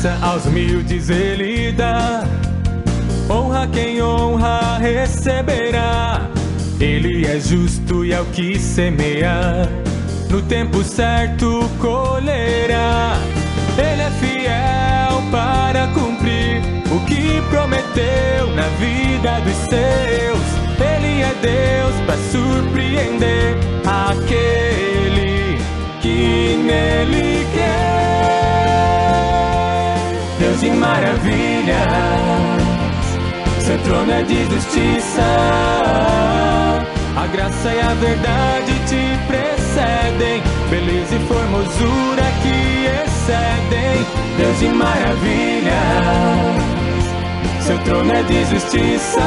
Graça aos humildes ele dá, honra quem honra receberá. Ele é justo e ao que semear, no tempo certo colherá. Ele é fiel para cumprir o que prometeu na vida dos seus. Ele é Deus para surpreender aquele que nele quer. Deus de maravilhas, seu trono é de justiça. A graça e a verdade te precedem, beleza e formosura que excedem. Deus de maravilhas, seu trono é de justiça.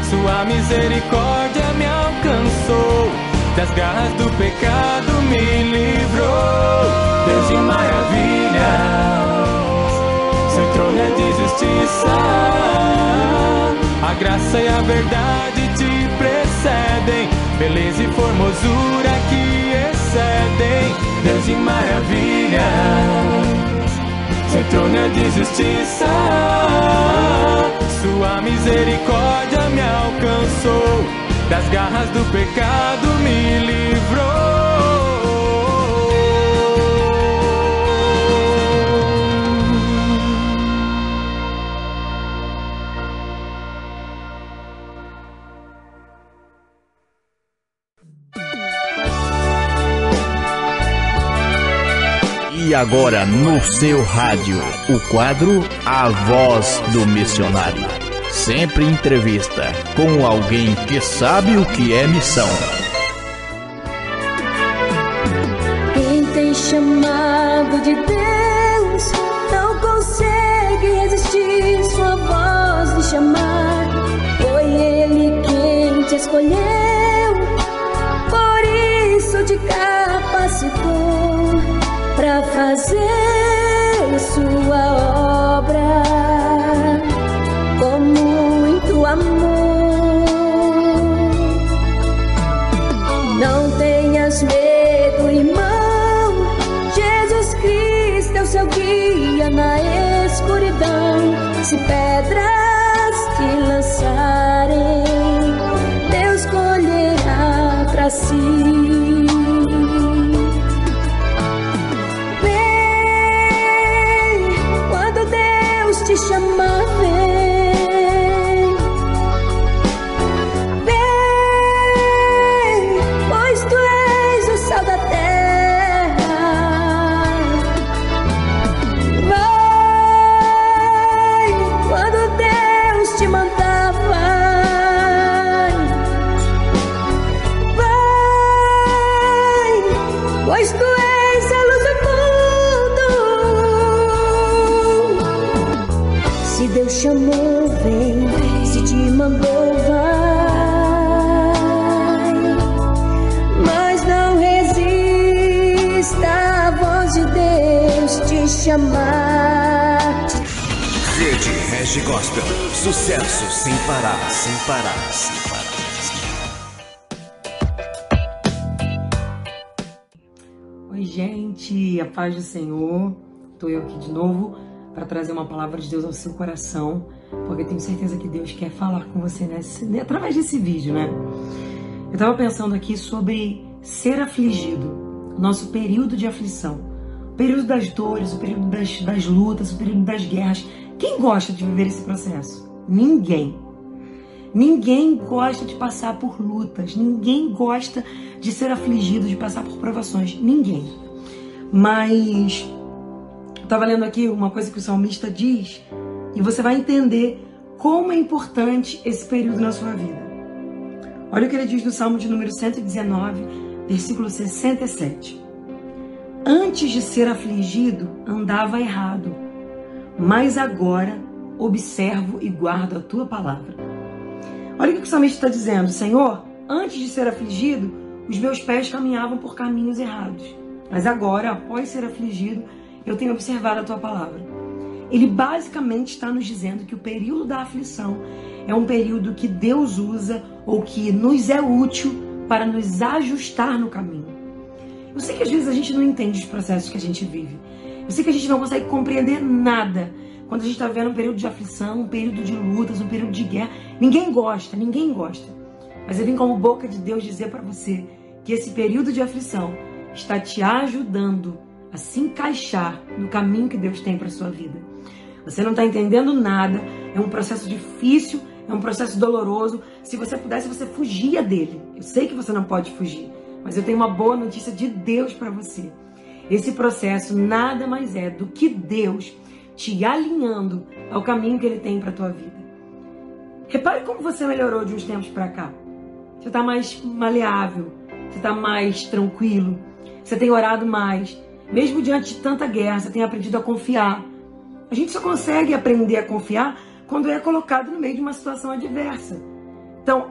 Sua misericórdia me alcançou, das garras do pecado me livrou. Deus de maravilhas, seu trono é de justiça. A graça e a verdade te precedem, beleza e formosura que excedem. Deus de maravilhas, seu trono é de justiça. Sua misericórdia me alcançou, das garras do pecado me livrou. E agora no seu rádio, o quadro A Voz do Missionário. Sempre entrevista com alguém que sabe o que é missão. Quem tem chamado de Deus não consegue resistir sua voz de chamar. Foi Ele quem te escolheu, por isso te capacitou pra fazer sua obra com muito amor. Não tenhas medo, irmão, Jesus Cristo é o seu guia na escuridão. Se pedras te lançarem, Deus colherá pra si. Te chamar, vem, vem, pois tu és o sal da terra. Vai, quando Deus te mandar, vai, vai, pois tu és a luz do mundo. Se Deus chamou, vem. Se te mandou, vai. Mas não resista à voz de Deus te chamar. Rede Regi Gospel. Sucesso sem parar, sem parar, sem parar. Oi, gente. A paz do Senhor. Estou eu aqui de novo para trazer uma palavra de Deus ao seu coração, porque tenho certeza que Deus quer falar com você através desse vídeo, né? Eu estava pensando aqui sobre ser afligido, nosso período de aflição, o período das dores, o período das lutas, o período das guerras. Quem gosta de viver esse processo? Ninguém. Ninguém gosta de passar por lutas, ninguém gosta de ser afligido, de passar por provações, ninguém. Mas estava lendo aqui uma coisa que o salmista diz, e você vai entender como é importante esse período na sua vida. Olha o que ele diz no Salmo de número 119, versículo 67. Antes de ser afligido, andava errado, mas agora observo e guardo a tua palavra. Olha o que o salmista está dizendo. Senhor, antes de ser afligido, os meus pés caminhavam por caminhos errados, mas agora, após ser afligido, eu tenho observado a tua palavra. Ele basicamente está nos dizendo que o período da aflição é um período que Deus usa ou que nos é útil para nos ajustar no caminho. Eu sei que às vezes a gente não entende os processos que a gente vive. Eu sei que a gente não consegue compreender nada quando a gente está vendo um período de aflição, um período de lutas, um período de guerra. Ninguém gosta, ninguém gosta. Mas eu vim como boca de Deus dizer para você que esse período de aflição está te ajudando a se encaixar no caminho que Deus tem para sua vida. Você não está entendendo nada, é um processo difícil, é um processo doloroso. Se você pudesse, você fugia dele. Eu sei que você não pode fugir, mas eu tenho uma boa notícia de Deus para você. Esse processo nada mais é do que Deus te alinhando ao caminho que Ele tem para a tua vida. Repare como você melhorou de uns tempos para cá. Você está mais maleável, você está mais tranquilo, você tem orado mais. Mesmo diante de tanta guerra, você tem aprendido a confiar. A gente só consegue aprender a confiar quando é colocado no meio de uma situação adversa. Então,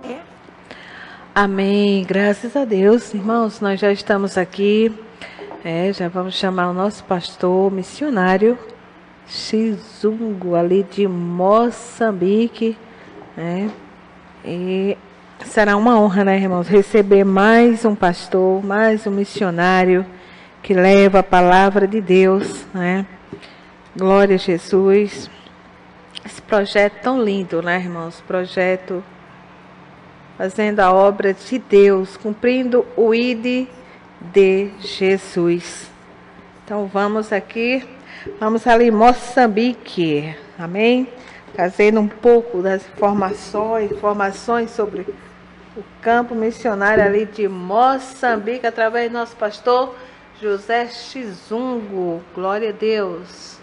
Amém. Graças a Deus, irmãos, nós já estamos aqui. Já vamos chamar o nosso pastor missionário Chizungo, ali de Moçambique, E será uma honra, né, irmãos, receber mais um pastor, mais um missionário que leva a palavra de Deus, Glória a Jesus. Esse projeto tão lindo, né, irmãos? Projeto fazendo a obra de Deus, cumprindo o ID de Jesus. Então vamos ali em Moçambique, amém? Trazendo um pouco das informações sobre o campo missionário ali de Moçambique, através do nosso pastor José Chizungo. Glória a Deus.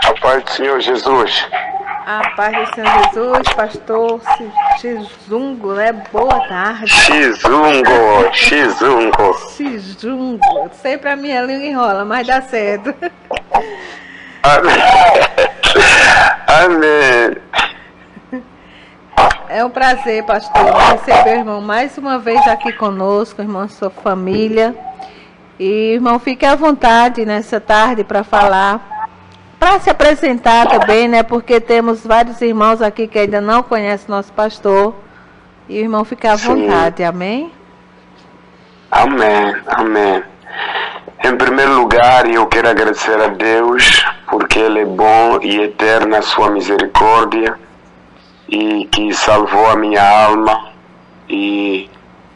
A paz do Senhor Jesus. A paz do Senhor Jesus, pastor Chizungo, né? Boa tarde. Chizungo. Sempre a minha língua enrola, mas dá certo. Amém. É um prazer, pastor, receber o irmão mais uma vez aqui conosco, irmão, sua família. E, irmão, fique à vontade nessa tarde para falar. Para se apresentar também, né? Porque temos vários irmãos aqui que ainda não conhecem nosso pastor. E o irmão fica à vontade, amém? Amém. Em primeiro lugar, eu quero agradecer a Deus, porque Ele é bom e eterna a sua misericórdia, e que salvou a minha alma, e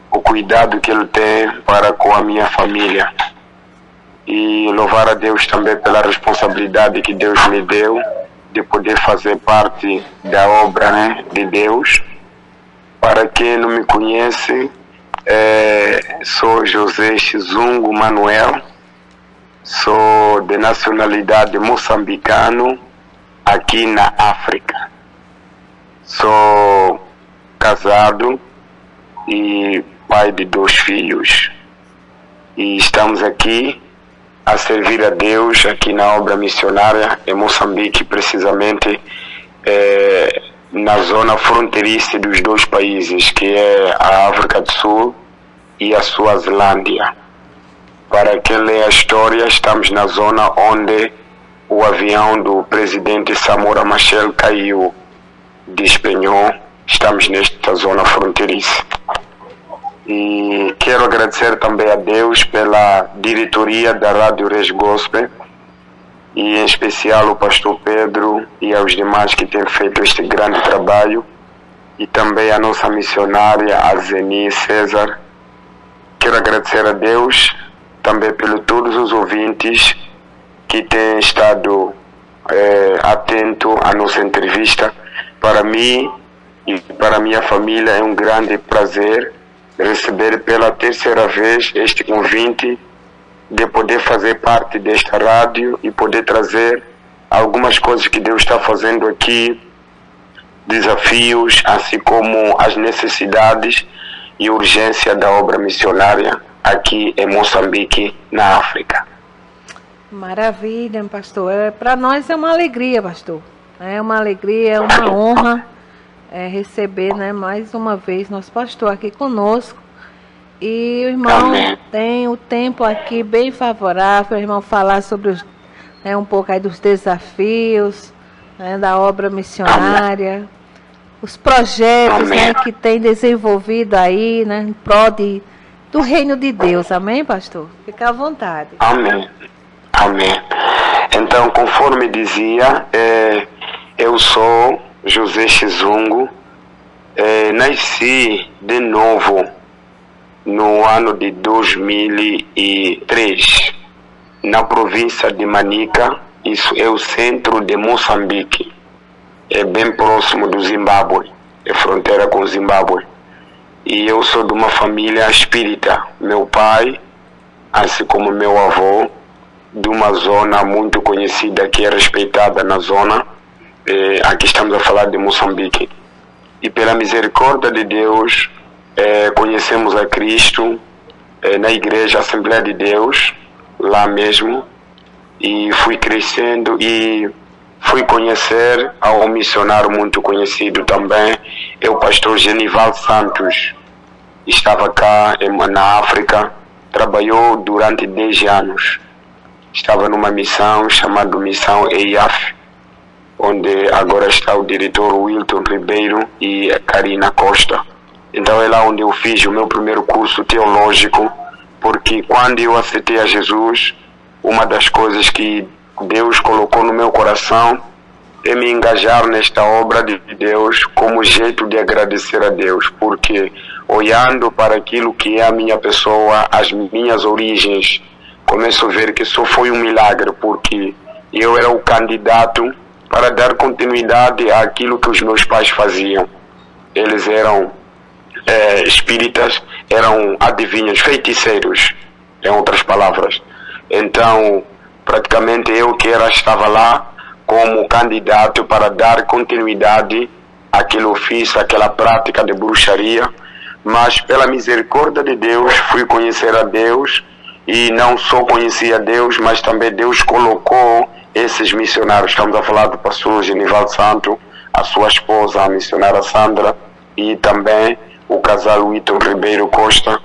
o cuidado que Ele tem para com a minha família. E louvar a Deus também pela responsabilidade que Deus me deu de poder fazer parte da obra, de Deus. Para quem não me conhece, sou José Chizungo Manuel, sou de nacionalidade moçambicano aqui na África. Sou casado e pai de 2 filhos. E estamos aqui a servir a Deus aqui na obra missionária em Moçambique, precisamente na zona fronteiriça dos 2 países, que é a África do Sul e a Suazilândia. Para quem lê a história, estamos na zona onde o avião do presidente Samora Machel caiu, despenhou. Estamos nesta zona fronteiriça. E quero agradecer também a Deus pela diretoria da Rádio Res Gospel, e em especial o pastor Pedro e aos demais que têm feito este grande trabalho, e também a nossa missionária, a Zeni César. Quero agradecer a Deus também por todos os ouvintes que têm estado atento à nossa entrevista. Para mim e para a minha família é um grande prazer receber pela 3ª vez este convite de poder fazer parte desta rádio e poder trazer algumas coisas que Deus está fazendo aqui, desafios, assim como as necessidades e urgência da obra missionária aqui em Moçambique, na África. Maravilha, pastor. Para nós é uma alegria, pastor. É uma alegria, é uma honra receber, mais uma vez nosso pastor aqui conosco. E o irmão tem o tempo aqui bem favorável para o irmão falar sobre um pouco aí dos desafios, né, da obra missionária, os projetos, né, que tem desenvolvido aí, né, em prol do reino de Deus. Amém, pastor? Fica à vontade. Amém. Amém. Então, conforme dizia, eu sou José Chizungu, nasci de novo no ano de 2003, na província de Manica. Isso é o centro de Moçambique, é bem próximo do Zimbábue, é fronteira com o Zimbábue. E eu sou de uma família espírita. Meu pai, assim como meu avô, de uma zona muito conhecida, que é respeitada na zona. Aqui estamos a falar de Moçambique. E pela misericórdia de Deus, conhecemos a Cristo na igreja Assembleia de Deus, lá mesmo. E fui crescendo e fui conhecer a um missionário muito conhecido também, é o pastor Genival Santos. Estava cá na África, trabalhou durante 10 anos. Estava numa missão chamada Missão EIAF, onde agora está o diretor Wilton Ribeiro e a Karina Costa. Então é lá onde eu fiz o meu primeiro curso teológico, porque quando eu aceitei a Jesus, uma das coisas que Deus colocou no meu coração é me engajar nesta obra de Deus como jeito de agradecer a Deus, porque olhando para aquilo que é a minha pessoa, as minhas origens, começo a ver que só foi um milagre, porque eu era o candidato para dar continuidade àquilo que os meus pais faziam. Eles eram espíritas, eram adivinhos, feiticeiros, em outras palavras. Então, praticamente eu que estava lá como candidato para dar continuidade àquele ofício, àquela prática de bruxaria, mas pela misericórdia de Deus fui conhecer a Deus, e não só conheci a Deus, mas também Deus colocou esses missionários. Estamos a falar do pastor Genival Santos, a sua esposa, a missionária Sandra, e também o casal Wilton Ribeiro Costa,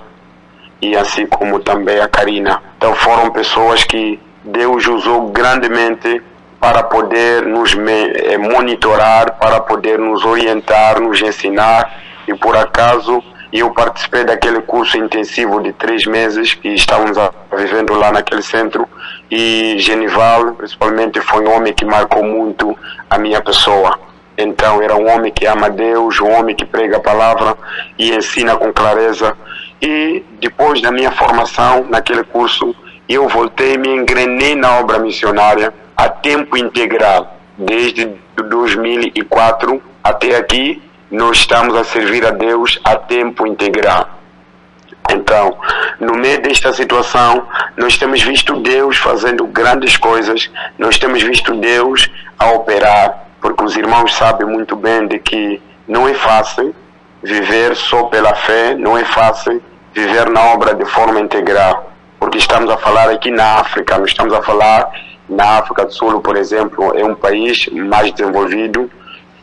e assim como também a Karina. Então foram pessoas que Deus usou grandemente para poder nos monitorar, para poder nos orientar, nos ensinar. E por acaso eu participei daquele curso intensivo de 3 meses que estávamos vivendo lá naquele centro, e Genival principalmente foi um homem que marcou muito a minha pessoa. Então era um homem que ama Deus, um homem que prega a palavra e ensina com clareza. E depois da minha formação naquele curso, eu voltei e me engrenei na obra missionária a tempo integral. Desde 2004 até aqui, nós estamos a servir a Deus a tempo integral. Então, no meio desta situação, nós temos visto Deus fazendo grandes coisas, nós temos visto Deus a operar, porque os irmãos sabem muito bem de que não é fácil viver só pela fé, não é fácil viver na obra de forma integral, porque estamos a falar aqui na África, não estamos a falar na África do Sul, por exemplo, é um país mais desenvolvido,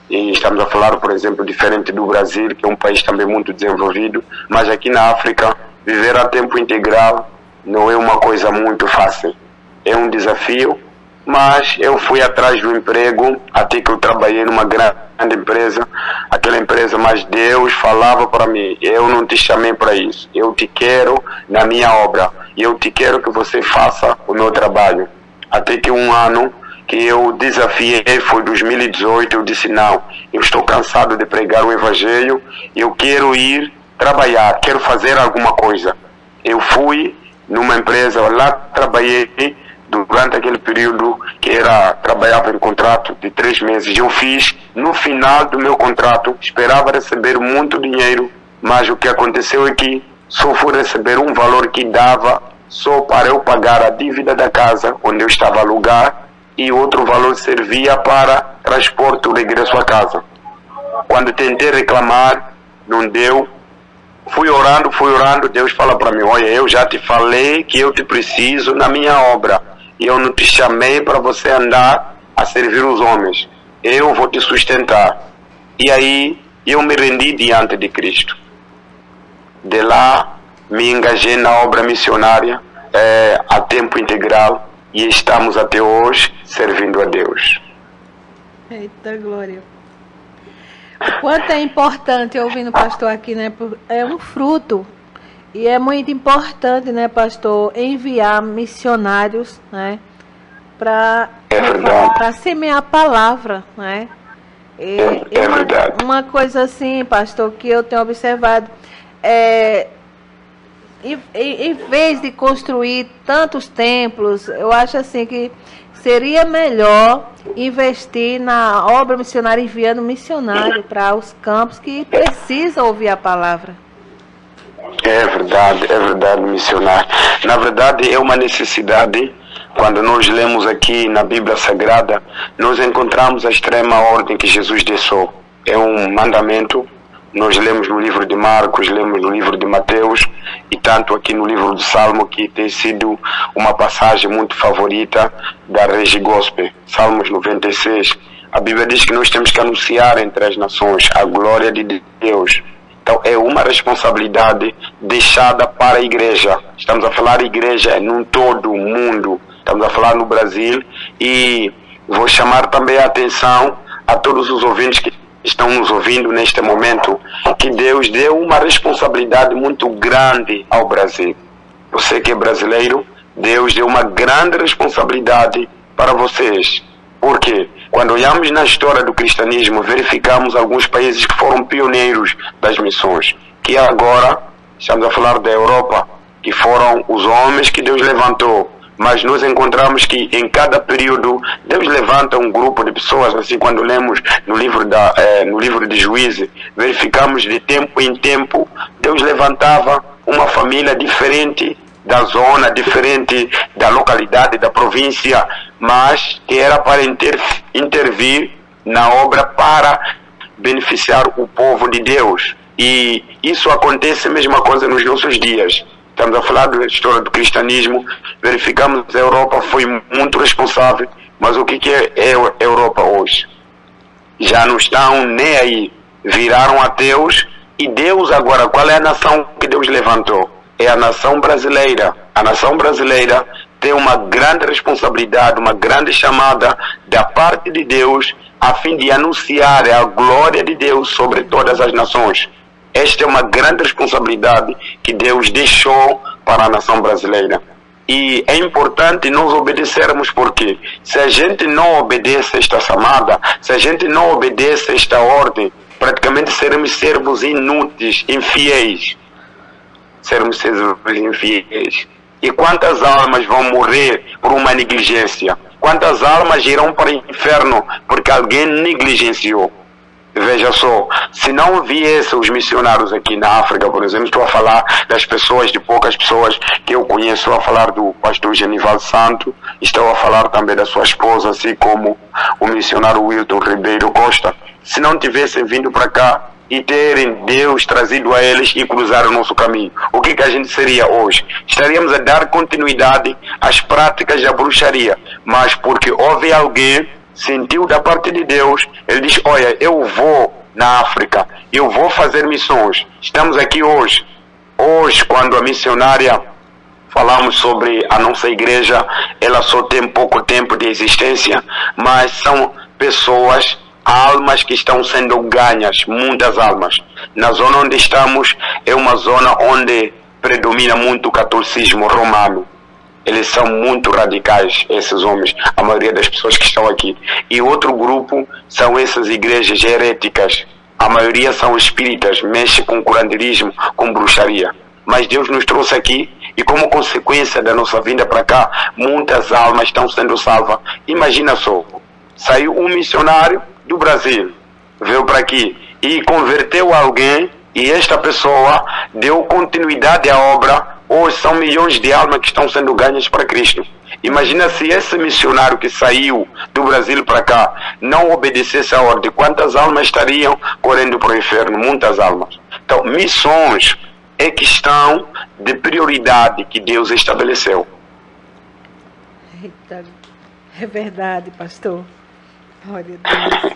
e estamos a falar, por exemplo, diferente do Brasil, que é um país também muito desenvolvido, mas aqui na África, viver a tempo integral não é uma coisa muito fácil, é um desafio, mas eu fui atrás do emprego, até que eu trabalhei numa grande empresa, aquela empresa, mas Deus falava para mim, eu não te chamei para isso, eu te quero na minha obra, e eu te quero que você faça o meu trabalho. Até que um ano que eu desafiei, foi 2018, eu disse não, eu estou cansado de pregar o evangelho, eu quero ir trabalhar, quero fazer alguma coisa. Eu fui numa empresa, lá trabalhei durante aquele período que trabalhava em contrato de 3 meses. Eu fiz, no final do meu contrato, esperava receber muito dinheiro, mas o que aconteceu é que só fui receber um valor que dava só para eu pagar a dívida da casa onde eu estava a alugar, e outro valor servia para transporte ou regresso à casa. Quando tentei reclamar, não deu. Fui orando, Deus fala para mim, olha, eu já te falei que eu te preciso na minha obra, e eu não te chamei para você andar a servir os homens, eu vou te sustentar. E aí eu me rendi diante de Cristo. De lá me engajei na obra missionária a tempo integral, e estamos até hoje servindo a Deus. Eita glória. O quanto é importante, ouvindo o pastor aqui, né? É um fruto. E é muito importante, né, pastor, enviar missionários, né? Para semear a palavra, né? Uma coisa assim, pastor, que eu tenho observado, em vez de construir tantos templos, eu acho assim que seria melhor investir na obra missionária, enviando missionário para os campos que precisam ouvir a palavra. É verdade, missionário. Na verdade, é uma necessidade. Quando nós lemos aqui na Bíblia Sagrada, nós encontramos a extrema ordem que Jesus deixou. É um mandamento. Nós lemos no livro de Marcos, lemos no livro de Mateus e tanto aqui no livro do Salmo, que tem sido uma passagem muito favorita da Regi Gospel, Salmos 96. A Bíblia diz que nós temos que anunciar entre as nações a glória de Deus. Então é uma responsabilidade deixada para a igreja. Estamos a falar igreja em todo o mundo. Estamos a falar no Brasil e vou chamar também a atenção a todos os ouvintes que estão nos ouvindo neste momento, que Deus deu uma responsabilidade muito grande ao Brasil. Você que é brasileiro, Deus deu uma grande responsabilidade para vocês. Por quê? Quando olhamos na história do cristianismo, verificamos alguns países que foram pioneiros das missões, que agora, estamos a falar da Europa, que foram os homens que Deus levantou. Mas nós encontramos que em cada período Deus levanta um grupo de pessoas, assim quando lemos no livro de Juízes, verificamos de tempo em tempo, Deus levantava uma família diferente da zona, diferente da localidade, da província, mas que era para intervir na obra para beneficiar o povo de Deus. E isso acontece a mesma coisa nos nossos dias. Estamos a falar da história do cristianismo, verificamos que a Europa foi muito responsável, mas o que é a Europa hoje? Já não estão nem aí, viraram ateus, e Deus agora, qual é a nação que Deus levantou? É a nação brasileira. A nação brasileira tem uma grande responsabilidade, uma grande chamada da parte de Deus, a fim de anunciar a glória de Deus sobre todas as nações. Esta é uma grande responsabilidade que Deus deixou para a nação brasileira. E é importante nós obedecermos, porque se a gente não obedece esta chamada, se a gente não obedece esta ordem, praticamente seremos servos inúteis, infiéis. Sermos servos infiéis. E quantas almas vão morrer por uma negligência? Quantas almas irão para o inferno porque alguém negligenciou? Veja só, se não viessem os missionários aqui na África, por exemplo, estou a falar das pessoas, de poucas pessoas que eu conheço, estou a falar do pastor Genival Santo, estou a falar também da sua esposa, assim como o missionário Wilton Ribeiro Costa. Se não tivessem vindo para cá e terem Deus trazido a eles e cruzar o nosso caminho, o que a gente seria hoje? Estaríamos a dar continuidade às práticas da bruxaria, mas porque houve alguém sentiu da parte de Deus, ele diz, olha, eu vou na África, eu vou fazer missões. Estamos aqui hoje, quando a missionária, falamos sobre a nossa igreja, ela só tem pouco tempo de existência, mas são pessoas, almas que estão sendo ganhas, muitas almas. Na zona onde estamos, é uma zona onde predomina muito o catolicismo romano. Eles são muito radicais, esses homens, a maioria das pessoas que estão aqui. E outro grupo são essas igrejas heréticas. A maioria são espíritas, mexe com curanderismo, com bruxaria. Mas Deus nos trouxe aqui e como consequência da nossa vinda para cá, muitas almas estão sendo salvas. Imagina só, saiu um missionário do Brasil, veio para aqui e converteu alguém e esta pessoa deu continuidade à obra. Hoje são milhões de almas que estão sendo ganhas para Cristo. Imagina se esse missionário que saiu do Brasil para cá não obedecesse a ordem. Quantas almas estariam correndo para o inferno? Muitas almas. Então, missões é questão de prioridade que Deus estabeleceu. Eita, é verdade, pastor. Glória a Deus.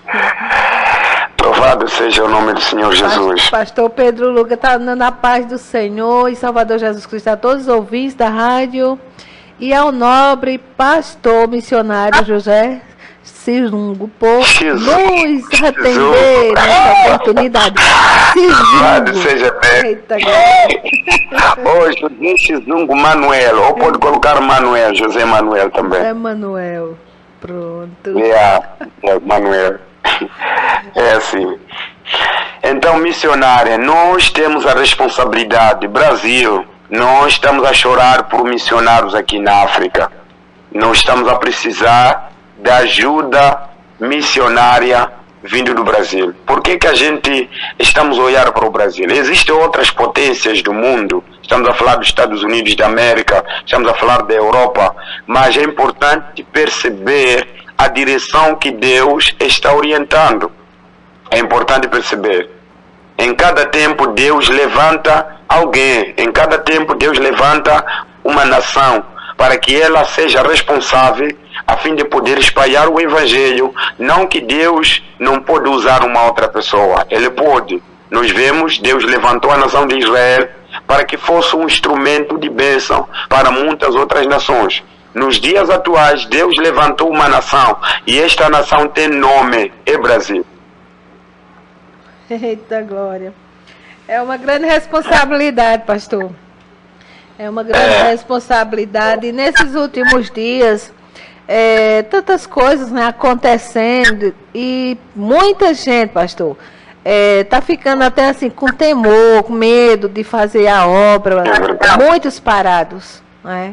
Louvado seja o nome do Senhor Jesus. Pastor Pedro Lucas está na paz do Senhor e Salvador Jesus Cristo, a todos os ouvintes da rádio e ao nobre pastor missionário Sizungo por nos atender nessa oportunidade. Louvado seja Deus. Eita, Ô, José Sizungo Manuel, ou pode colocar Manuel, José Manuel também. É Manuel, pronto. Manuel. É assim. Então, missionária, nós temos a responsabilidade, Brasil, nós estamos a chorar por missionários aqui na África. Nós estamos a precisar da ajuda missionária vindo do Brasil. Por que que a gente estamos a olhar para o Brasil? Existem outras potências do mundo, estamos a falar dos Estados Unidos da América, estamos a falar da Europa, mas é importante perceber a direção que Deus está orientando. É importante perceber. Em cada tempo Deus levanta alguém, em cada tempo Deus levanta uma nação para que ela seja responsável a fim de poder espalhar o Evangelho. Não que Deus não pode usar uma outra pessoa, Ele pode. Nós vemos, Deus levantou a nação de Israel para que fosse um instrumento de bênção para muitas outras nações. Nos dias atuais, Deus levantou uma nação e esta nação tem nome, é Brasil. Eita glória. É uma grande responsabilidade, pastor. É uma grande responsabilidade. E nesses últimos dias, tantas coisas, né, acontecendo e muita gente, pastor, tá ficando até assim com temor, com medo de fazer a obra. Muitos parados, né?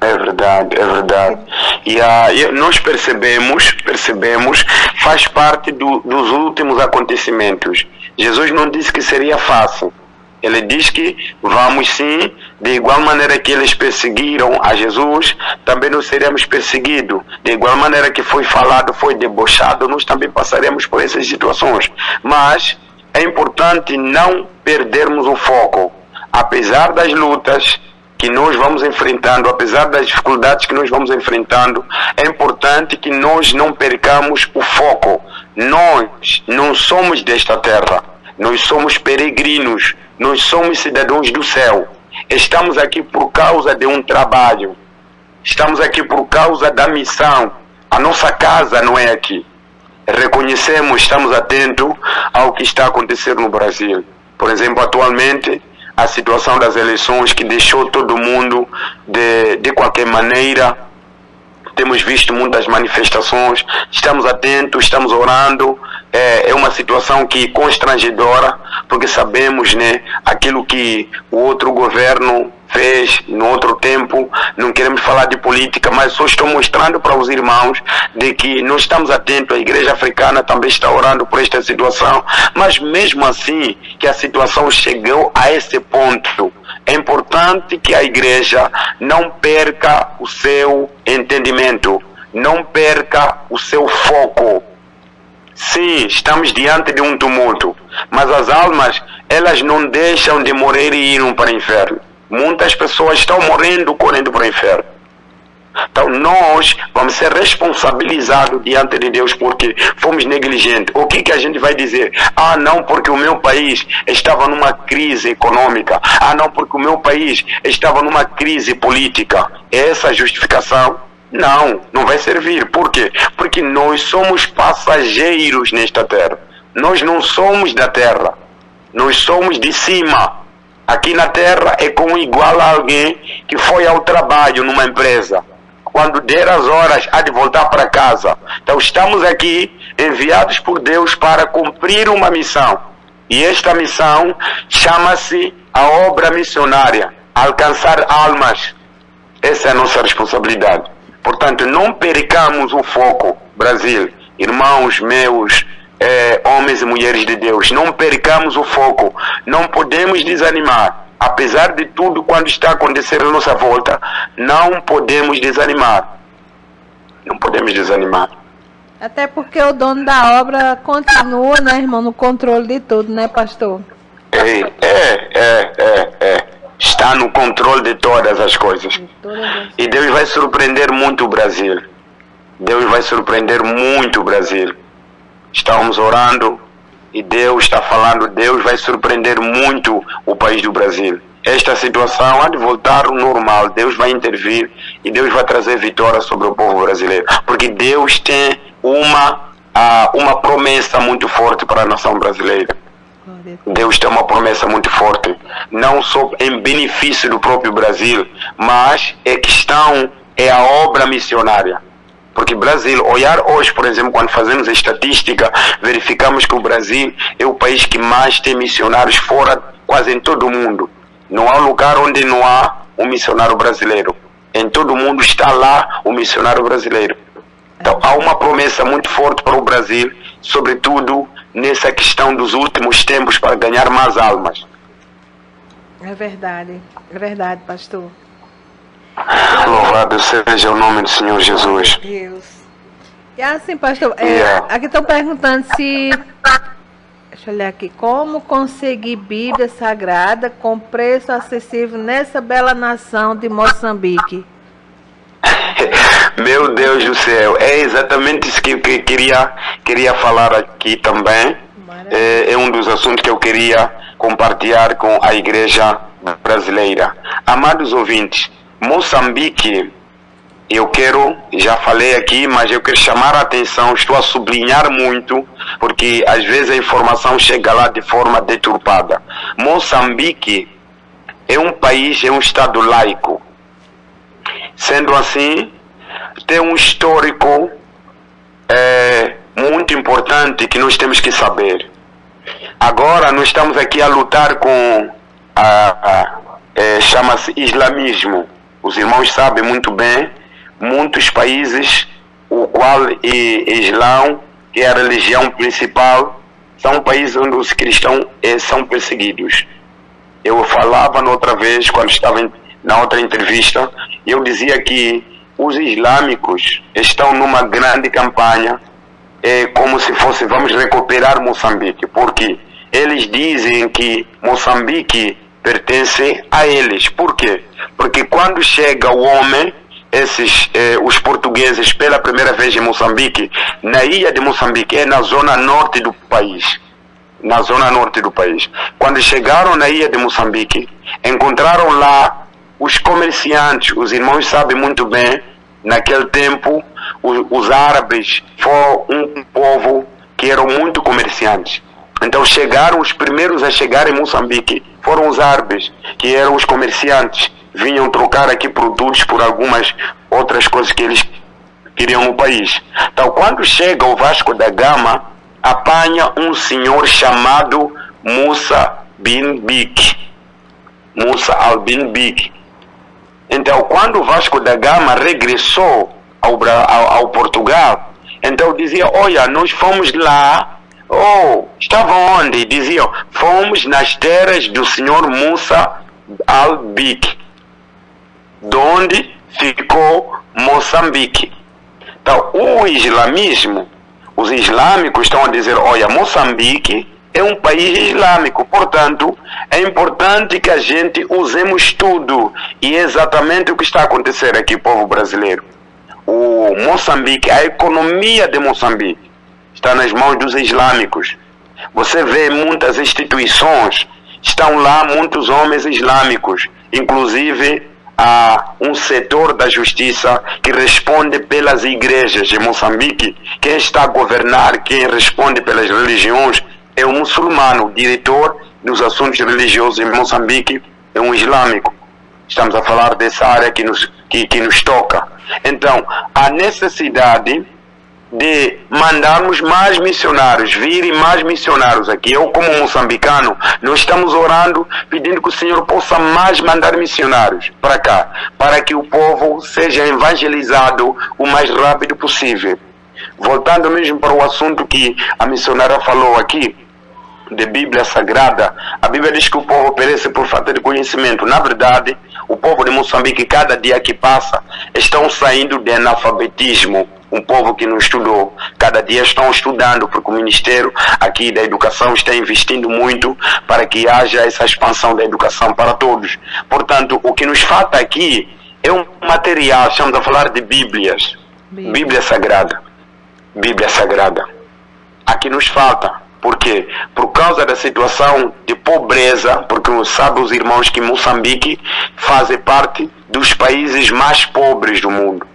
É verdade, é verdade. E nós percebemos, faz parte dos últimos acontecimentos. Jesus não disse que seria fácil. Ele diz que vamos sim, de igual maneira que eles perseguiram a Jesus, também nós seremos perseguidos. De igual maneira que foi falado, foi debochado, nós também passaremos por essas situações. Mas é importante não perdermos o foco. Apesar das lutas que nós vamos enfrentando, apesar das dificuldades que nós vamos enfrentando, é importante que nós não percamos o foco. Nós não somos desta terra, nós somos peregrinos, nós somos cidadãos do céu. Estamos aqui por causa de um trabalho, estamos aqui por causa da missão. A nossa casa não é aqui. Reconhecemos, estamos atentos ao que está acontecendo no Brasil. Por exemplo, atualmente, a situação das eleições que deixou todo mundo de qualquer maneira. Temos visto muitas manifestações, estamos atentos, estamos orando. É uma situação que constrangedora, porque sabemos, né, aquilo que o outro governo fez no outro tempo. Não queremos falar de política, mas só estou mostrando para os irmãos de que nós estamos atentos. A igreja africana também está orando por esta situação, mas mesmo assim que a situação chegou a esse ponto, é importante que a igreja não perca o seu entendimento, não perca o seu foco. Sim, estamos diante de um tumulto, mas as almas, elas não deixam de morrer e irem para o inferno. Muitas pessoas estão morrendo, correndo para o inferno. Então nós vamos ser responsabilizados diante de Deus porque fomos negligentes. O que a gente vai dizer? Ah, não, porque o meu país estava numa crise econômica. Ah, não, porque o meu país estava numa crise política. Essa justificação não vai servir. Por quê? Porque nós somos passageiros nesta terra. Nós não somos da terra. Nós somos de cima. Aqui na terra é como igual a alguém que foi ao trabalho numa empresa. Quando der as horas, há de voltar para casa. Então estamos aqui enviados por Deus para cumprir uma missão. E esta missão chama-se a obra missionária. Alcançar almas. Essa é a nossa responsabilidade. Portanto, não percamos o foco, Brasil. Irmãos meus, homens e mulheres de Deus, não percamos o foco. Não podemos desanimar. Apesar de tudo quando está acontecendo à nossa volta, não podemos desanimar. Não podemos desanimar. Até porque o dono da obra continua, né, irmão, no controle de tudo, né, pastor? Está no controle de todas as coisas. E Deus vai surpreender muito o Brasil. Deus vai surpreender muito o Brasil. Estamos orando e Deus está falando, Deus vai surpreender muito o país do Brasil. esta situação há de voltar ao normal. Deus vai intervir e Deus vai trazer vitória sobre o povo brasileiro. Porque Deus tem uma promessa muito forte para a nação brasileira. Deus tem uma promessa muito forte, não só em benefício do próprio Brasil, mas é a obra missionária. Porque Brasil, olhar hoje, por exemplo, quando fazemos a estatística, verificamos que o Brasil é o país que mais tem missionários fora, quase em todo o mundo. Não há lugar onde não há um missionário brasileiro. Em todo o mundo está lá o missionário brasileiro. Então há uma promessa muito forte para o Brasil, sobretudo nessa questão dos últimos tempos, para ganhar mais almas. É verdade, pastor. Louvado seja o nome do Senhor Jesus. Deus. E assim, pastor, aqui estão perguntando se... Deixa eu olhar aqui. Como conseguir Bíblia Sagrada com preço acessível nessa bela nação de Moçambique? Meu Deus do céu, é exatamente isso que eu queria falar aqui também. É um dos assuntos que eu queria compartilhar com a igreja brasileira. Amados ouvintes, Moçambique, já falei aqui, mas eu quero chamar a atenção, estou a sublinhar muito, porque às vezes a informação chega lá de forma deturpada. Moçambique é um país, é um estado laico. Sendo assim, tem um histórico muito importante que nós temos que saber. Agora nós estamos aqui a lutar com chama-se islamismo. Os irmãos sabem muito bem, muitos países, o qual é Islão, que é a religião principal, são países onde os cristãos são perseguidos. Eu falava outra vez, quando estava na outra entrevista, eu dizia que os islâmicos estão numa grande campanha, como se fosse, vamos recuperar Moçambique, porque eles dizem que Moçambique pertence a eles. Por quê? Porque quando chega o homem, os portugueses, pela primeira vez em Moçambique, na ilha de Moçambique, é na zona norte do país. Na zona norte do país. Quando chegaram na ilha de Moçambique, encontraram lá os comerciantes. Os irmãos sabem muito bem, naquele tempo, os árabes foram um povo que eram muito comerciantes. Então os primeiros a chegar em Moçambique foram os árabes, que eram os comerciantes. Vinham trocar aqui produtos por algumas outras coisas que eles queriam no país. Então quando chega o Vasco da Gama, apanha um senhor chamado Musa bin Bik. Musa al-Bin Bik. Então quando o Vasco da Gama regressou ao Portugal, então dizia, olha, nós fomos lá. Oh, estavam onde? Diziam, fomos nas terras do senhor Musa al-Bik, de onde ficou Moçambique. Então, o islamismo, os islâmicos estão a dizer, olha, Moçambique é um país islâmico, portanto, é importante que a gente usemos tudo. E é exatamente o que está a acontecer aqui, povo brasileiro. O Moçambique, a economia de Moçambique, está nas mãos dos islâmicos. Você vê muitas instituições, estão lá muitos homens islâmicos, inclusive há um setor da justiça que responde pelas igrejas de Moçambique. Quem está a governar, quem responde pelas religiões é um muçulmano. O diretor dos assuntos religiosos em Moçambique é um islâmico. Estamos a falar dessa área que nos toca. Então, há necessidade de mandarmos mais missionários, virem mais missionários aqui. Eu, como moçambicano, nós estamos orando, pedindo que o Senhor possa mais mandar missionários para cá, para que o povo seja evangelizado o mais rápido possível. Voltando mesmo para o assunto que a missionária falou aqui, de Bíblia Sagrada, a Bíblia diz que o povo perece por falta de conhecimento. Na verdade, o povo de Moçambique, cada dia que passa, estão saindo de analfabetismo. Um povo que não estudou, cada dia estão estudando, porque o Ministério aqui da Educação está investindo muito para que haja essa expansão da educação para todos. Portanto, o que nos falta aqui é um material, estamos a falar de Bíblias. Bíblia Sagrada. Bíblia Sagrada. Aqui nos falta. Por quê? Por causa da situação de pobreza, porque sabe os irmãos que Moçambique fazem parte dos países mais pobres do mundo.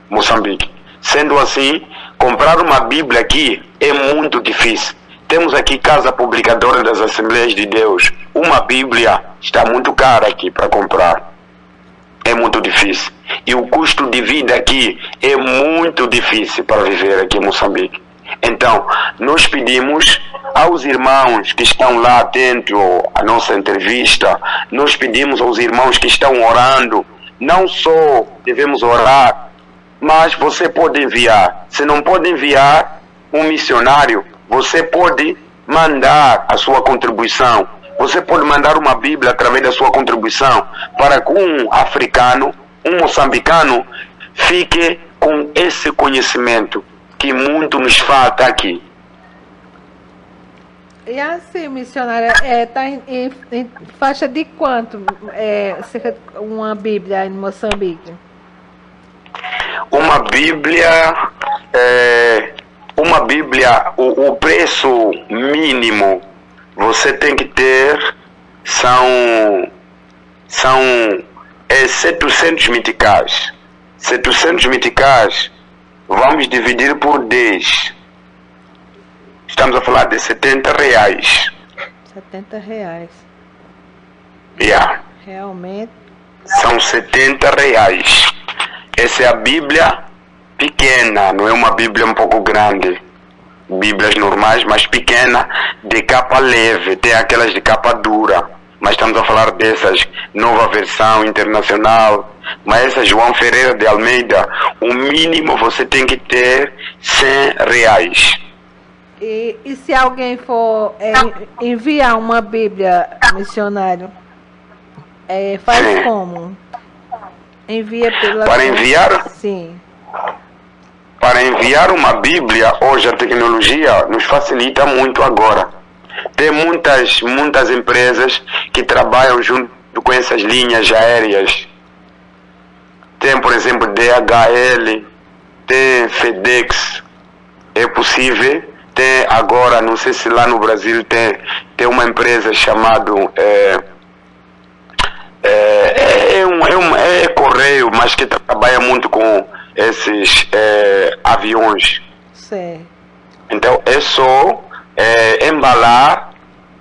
Moçambique. Sendo assim, comprar uma Bíblia aqui é muito difícil. Temos aqui Casa Publicadora das Assembleias de Deus. Uma Bíblia está muito cara aqui para comprar. É muito difícil. E o custo de vida aqui é muito difícil para viver aqui em Moçambique. Então, nós pedimos aos irmãos que estão lá atento à nossa entrevista, nós pedimos aos irmãos que estão orando, não só devemos orar, mas você pode enviar. Se não pode enviar um missionário, você pode mandar a sua contribuição. Você pode mandar uma Bíblia através da sua contribuição para que um africano, um moçambicano, fique com esse conhecimento que muito nos falta aqui. E assim, missionária, está em faixa de quanto uma Bíblia em Moçambique? Uma Bíblia, o preço mínimo você tem que ter são 700 meticais. 700 meticais vamos dividir por 10. Estamos a falar de R$70. R$70. Yeah. Realmente. São R$70. Essa é a Bíblia pequena, não é uma Bíblia um pouco grande. Bíblias normais, mas pequena, de capa leve, tem aquelas de capa dura. Mas estamos a falar dessas, nova versão internacional. Mas essa João Ferreira de Almeida, o mínimo você tem que ter R$100. E se alguém for enviar uma Bíblia, missionário, faz Sim. Como? Envia pela... Para enviar? Sim. Para enviar uma Bíblia, hoje a tecnologia nos facilita muito agora. Tem muitas empresas que trabalham junto com essas linhas aéreas. Tem, por exemplo, DHL, tem FedEx. É possível. Tem agora, não sei se lá no Brasil tem uma empresa chamada... É correio, mas que trabalha muito com esses aviões. Sim. Então é só embalar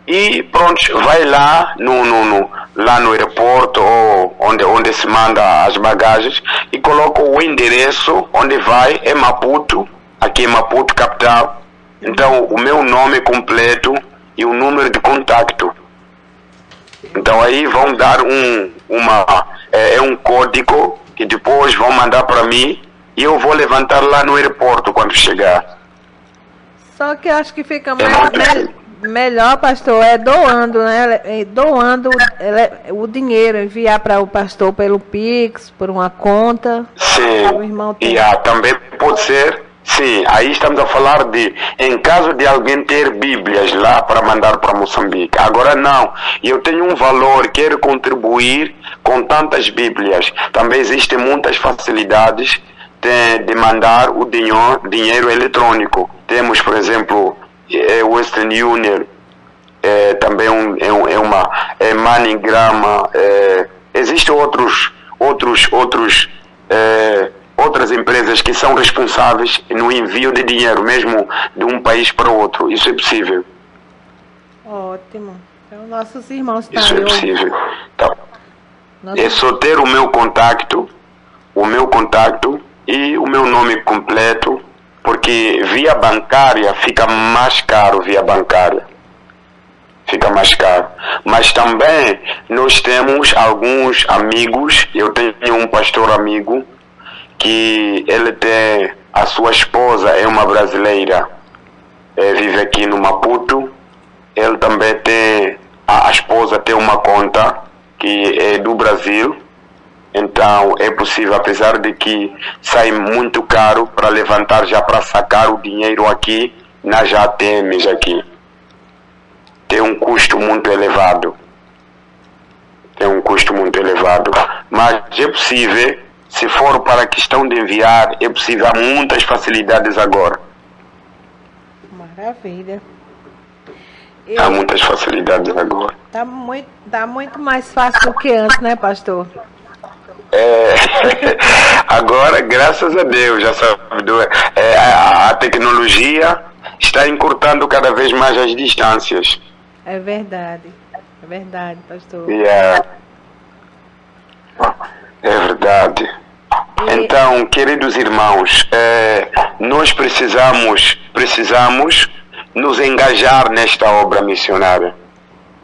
e pronto, vai lá no aeroporto ou onde se manda as bagagens e coloca o endereço onde vai, é Maputo, aqui é Maputo, capital. Então o meu nome completo e o número de contato. Então aí vão dar um código que depois vão mandar para mim e eu vou levantar lá no aeroporto quando chegar. Só que eu acho que fica melhor, pastor, doando, né? Doando o dinheiro, enviar para o pastor pelo Pix, por uma conta. Sim, o irmão tem... também pode ser. Sim, aí estamos a falar em caso de alguém ter Bíblias lá para mandar para Moçambique. Agora não, eu tenho um valor, quero contribuir com tantas Bíblias. Também existem muitas facilidades de mandar o dinheiro eletrônico. Temos, por exemplo, Western Union, também MoneyGram, existem outras empresas que são responsáveis no envio de dinheiro, mesmo de um país para outro. Isso é possível. Ótimo. Então, nossos irmãos estão Isso é possível. Então, é só ter o meu contato e o meu nome completo, porque via bancária fica mais caro, fica mais caro. Mas também nós temos alguns amigos, eu tenho um pastor amigo, que ele tem, a sua esposa é uma brasileira, vive aqui no Maputo. Ele também tem, a esposa tem uma conta que é do Brasil. Então é possível, apesar de que sai muito caro para levantar, já para sacar o dinheiro aqui nas ATMs aqui. Tem um custo muito elevado. Mas é possível. Se for para a questão de enviar, é possível, há muitas facilidades agora. Maravilha. Há muitas facilidades agora. Tá muito mais fácil do que antes, né, pastor? Agora, graças a Deus, já sabe, a tecnologia está encurtando cada vez mais as distâncias. É verdade, pastor. É verdade. Então, queridos irmãos, nós precisamos nos engajar nesta obra missionária.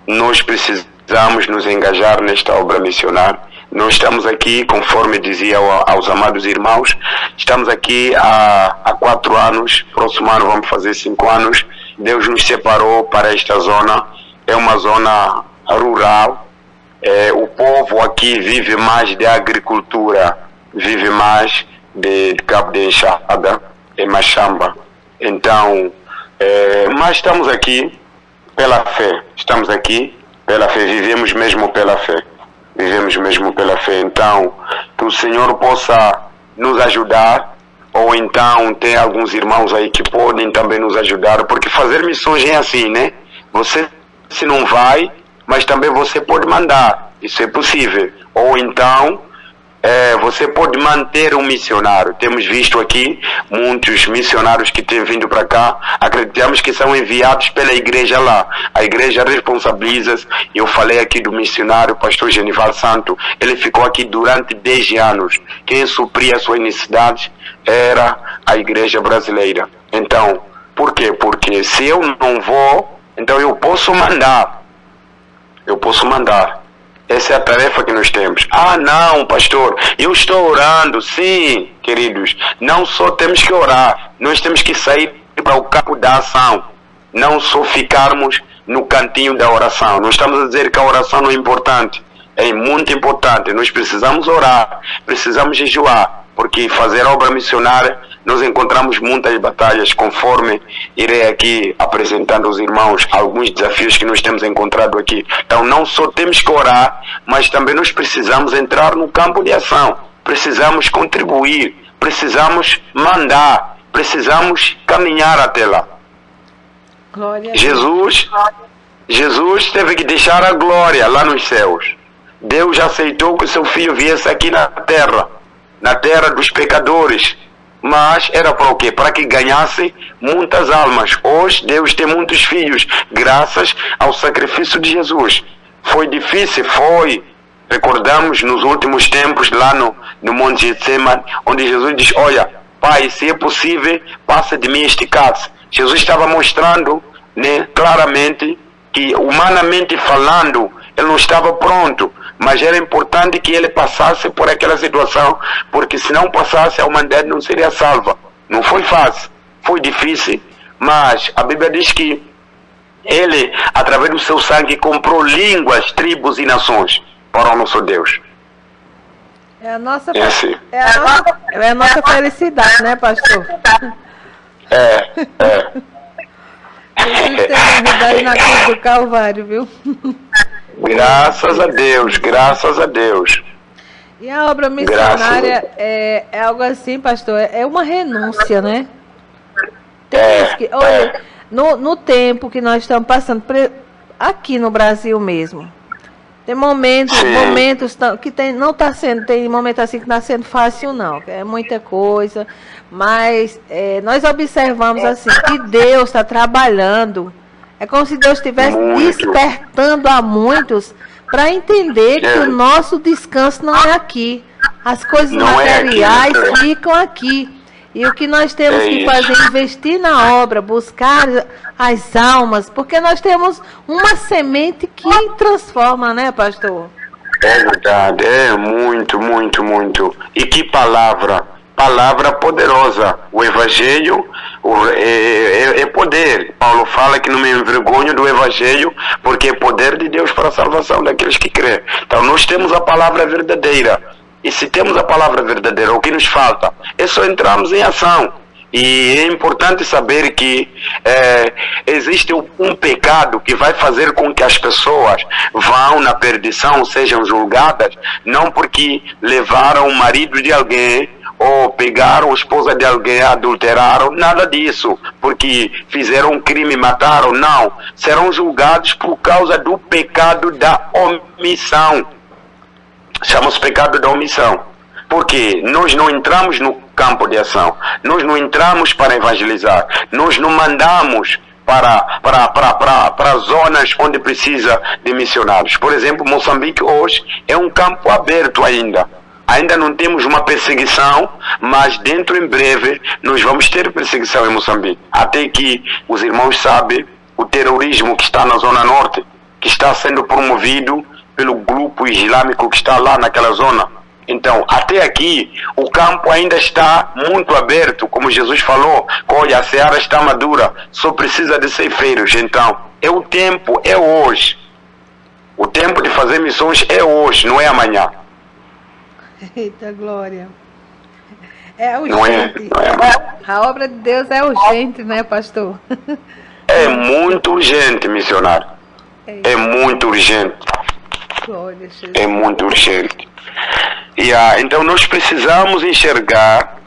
Nós precisamos nos engajar nesta obra missionária. Nós estamos aqui, conforme dizia aos amados irmãos, estamos aqui há 4 anos, próximo ano vamos fazer 5 anos. Deus nos separou para esta zona, é uma zona rural. O povo aqui vive mais de agricultura, vive mais de cabo de enxada, machamba. Então, mas estamos aqui pela fé, vivemos mesmo pela fé. Então, que o Senhor possa nos ajudar, ou então tem alguns irmãos aí que podem também nos ajudar, porque fazer missões é assim, né? Você se não vai, mas também você pode mandar, isso é possível. Ou então, você pode manter um missionário. Temos visto aqui muitos missionários que têm vindo para cá, acreditamos que são enviados pela igreja lá. A igreja responsabiliza. Eu falei aqui do missionário, pastor Genival Santo, ele ficou aqui durante 10 anos. Quem supria as suas necessidades era a igreja brasileira. Então, por quê? Porque se eu não vou, então eu posso mandar. Essa é a tarefa que nós temos. Não, pastor, eu estou orando. Sim, queridos, não só temos que orar, nós temos que sair para o campo da ação. Não só ficarmos no cantinho da oração. Nós estamos a dizer que a oração não é importante. É muito importante. Nós precisamos orar, precisamos jejuar, porque fazer obra missionária, nós encontramos muitas batalhas, conforme irei aqui apresentando aos irmãos alguns desafios que nós temos encontrado aqui. Então, não só temos que orar, mas também nós precisamos entrar no campo de ação. Precisamos contribuir, precisamos mandar, precisamos caminhar até lá. Glória a Jesus teve que deixar a glória lá nos céus. Deus aceitou que o seu filho viesse aqui na terra dos pecadores, mas era para o quê? Para que ganhasse muitas almas. Hoje Deus tem muitos filhos, graças ao sacrifício de Jesus. Foi difícil, recordamos nos últimos tempos lá no Monte Getsemane, onde Jesus diz: olha, Pai, se é possível, passa de mim este cálice. Jesus estava mostrando, né, claramente que, humanamente falando, ele não estava pronto, mas era importante que ele passasse por aquela situação, porque se não passasse, a humanidade não seria salva. Não foi fácil, foi difícil, mas a Bíblia diz que ele, através do seu sangue, comprou línguas, tribos e nações para o nosso Deus. É a nossa felicidade, né, pastor? Jesus tem novidade na cruz do Calvário, viu? Graças a Deus. E a obra missionária é algo assim, pastor, é uma renúncia, né? Olha, no tempo que nós estamos passando, aqui no Brasil mesmo, tem momentos que não está sendo, tem momentos assim que não está sendo fácil não, é muita coisa, mas nós observamos assim que Deus está trabalhando. É como se Deus estivesse despertando a muitos para entender que o nosso descanso não é aqui. As coisas materiais ficam aqui. E o que nós temos que fazer é investir na obra, buscar as almas, porque nós temos uma semente que transforma, né, pastor? É verdade, muito. E que palavra poderosa. O Evangelho é poder. Paulo fala que não me envergonho do Evangelho, porque é poder de Deus para a salvação daqueles que crêem. Então nós temos a palavra verdadeira. E se temos a palavra verdadeira, o que nos falta é só entrarmos em ação. E é importante saber que existe um pecado que vai fazer com que as pessoas vão na perdição, sejam julgadas, não porque levaram o marido de alguém, ou pegaram a esposa de alguém, adulteraram, nada disso, porque fizeram um crime e mataram, não. Serão julgados por causa do pecado da omissão. Chama-se pecado da omissão. Porque nós não entramos no campo de ação, nós não entramos para evangelizar, nós não mandamos para zonas onde precisa de missionários. Por exemplo, Moçambique hoje é um campo aberto ainda. Ainda não temos uma perseguição, mas dentro em breve nós vamos ter perseguição em Moçambique. Até que os irmãos sabem o terrorismo que está na Zona Norte, que está sendo promovido pelo grupo islâmico que está lá naquela zona. Então, até aqui, o campo ainda está muito aberto, como Jesus falou, olha, a seara está madura, só precisa de ceifeiros. Então, o tempo é hoje. O tempo de fazer missões é hoje, não é amanhã. Eita glória. É urgente. Não é. A obra de Deus é urgente, né, pastor? É muito urgente, missionário. É muito urgente. Glória, Jesus. É muito urgente. Então nós precisamos enxergar,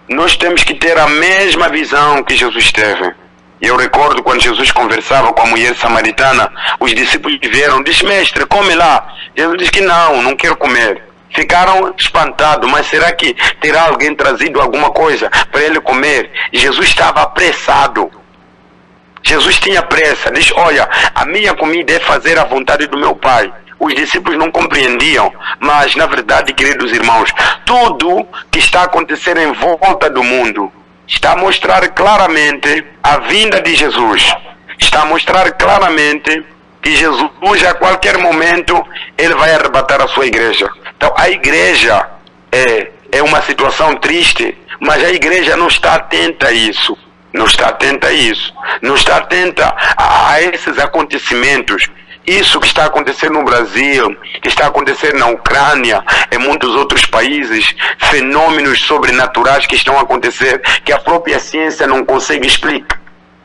nós temos que ter a mesma visão que Jesus teve. Eu recordo quando Jesus conversava com a mulher samaritana, os discípulos vieram, disse, mestre, come lá. Jesus disse que não quero comer. Ficaram espantados, mas será que terá alguém trazido alguma coisa para ele comer? E Jesus estava apressado. Jesus tinha pressa, disse, olha, a minha comida é fazer a vontade do meu Pai. Os discípulos não compreendiam, mas na verdade, queridos irmãos, tudo que está acontecendo em volta do mundo está a mostrar claramente a vinda de Jesus. Está a mostrar claramente que Jesus, a qualquer momento, ele vai arrebatar a sua igreja. Então, a igreja é uma situação triste, mas a igreja não está atenta a isso. Não está atenta a isso. Não está atenta a esses acontecimentos. Isso que está acontecendo no Brasil, que está acontecendo na Ucrânia, em muitos outros países, fenômenos sobrenaturais que estão a acontecer, que a própria ciência não consegue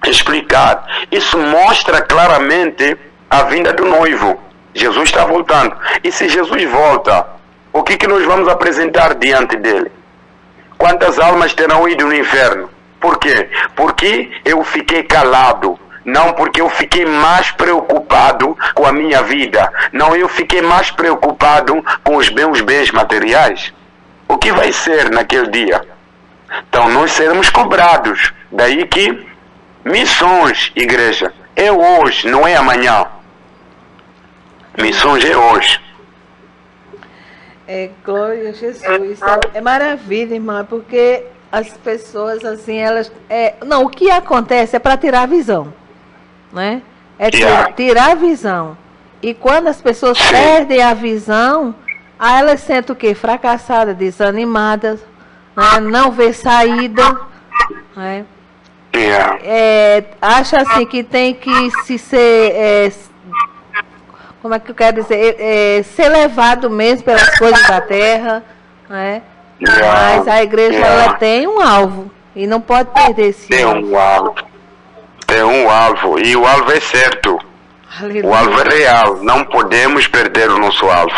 explicar. Isso mostra claramente a vinda do noivo. Jesus está voltando. E se Jesus volta, o que nós vamos apresentar diante dele? Quantas almas terão ido no inferno? Por quê? Porque eu fiquei calado. Não porque eu fiquei mais preocupado com a minha vida. Não, eu fiquei mais preocupado com os meus bens materiais. O que vai ser naquele dia? Então nós seremos cobrados. Daí que missões, igreja, é hoje, não é amanhã. Missões é hoje. Glória a Jesus. É maravilha, irmã, porque as pessoas assim, elas... Não, o que acontece é para tirar a visão. Né? É tirar a visão. E quando as pessoas perdem a visão, aí elas sentem o quê? Fracassadas, desanimadas, né? Não vê saída, né? Acha assim que tem que se ser, como é que eu quero dizer, ser levado mesmo pelas coisas da terra, né? Mas a igreja ela tem um alvo e não pode perder esse alvo. Tem um alvo, e o alvo é certo. Aleluia. O alvo é real, não podemos perder o nosso alvo.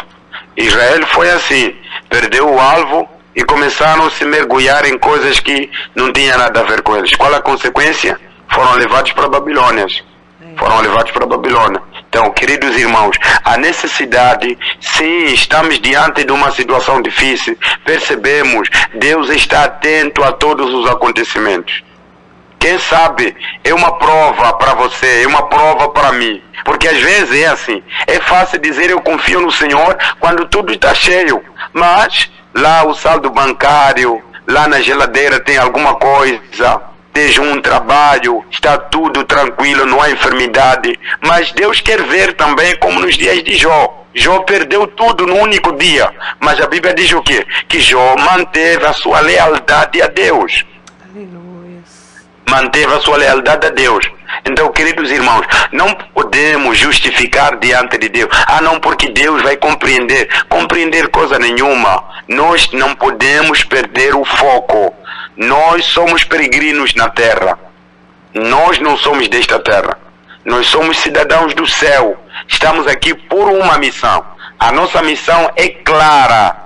Israel foi assim, perdeu o alvo e começaram a se mergulhar em coisas que não tinham nada a ver com eles. Qual a consequência? Foram levados para a Babilônia. Foram levados para a Babilônia. Então, queridos irmãos, a necessidade, sim, estamos diante de uma situação difícil, percebemos, Deus está atento a todos os acontecimentos. Quem sabe é uma prova para você, é uma prova para mim. Porque às vezes é assim, é fácil dizer eu confio no Senhor quando tudo está cheio. Mas lá o saldo bancário, lá na geladeira tem alguma coisa, desde um trabalho, está tudo tranquilo, não há enfermidade. Mas Deus quer ver também como nos dias de Jó. Jó perdeu tudo no único dia. Mas a Bíblia diz o quê? Que Jó manteve a sua lealdade a Deus. Manteve a sua lealdade a Deus. Então, queridos irmãos, não podemos justificar diante de Deus. Não, porque Deus vai compreender. Compreender coisa nenhuma. Nós não podemos perder o foco. Nós somos peregrinos na terra. Nós não somos desta terra. Nós somos cidadãos do céu. Estamos aqui por uma missão. A nossa missão é clara.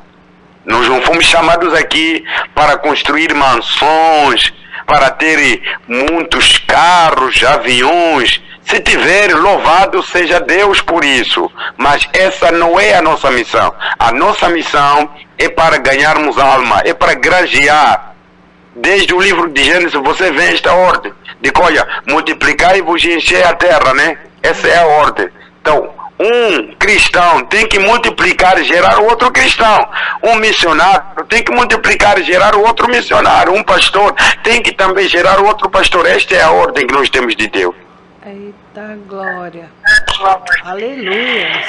Nós não fomos chamados aqui para construir mansões, para ter muitos carros, aviões. Se tiver, louvado seja Deus por isso. Mas essa não é a nossa missão. A nossa missão é para ganharmos alma, é para granjear. Desde o livro de Gênesis você vê esta ordem. De olha, multiplicai-vos e enchei a terra, né? Essa é a ordem. Então, um cristão tem que multiplicar e gerar outro cristão. Um missionário tem que multiplicar e gerar outro missionário. Um pastor tem que também gerar outro pastor. Esta é a ordem que nós temos de Deus. Eita glória. Aleluia.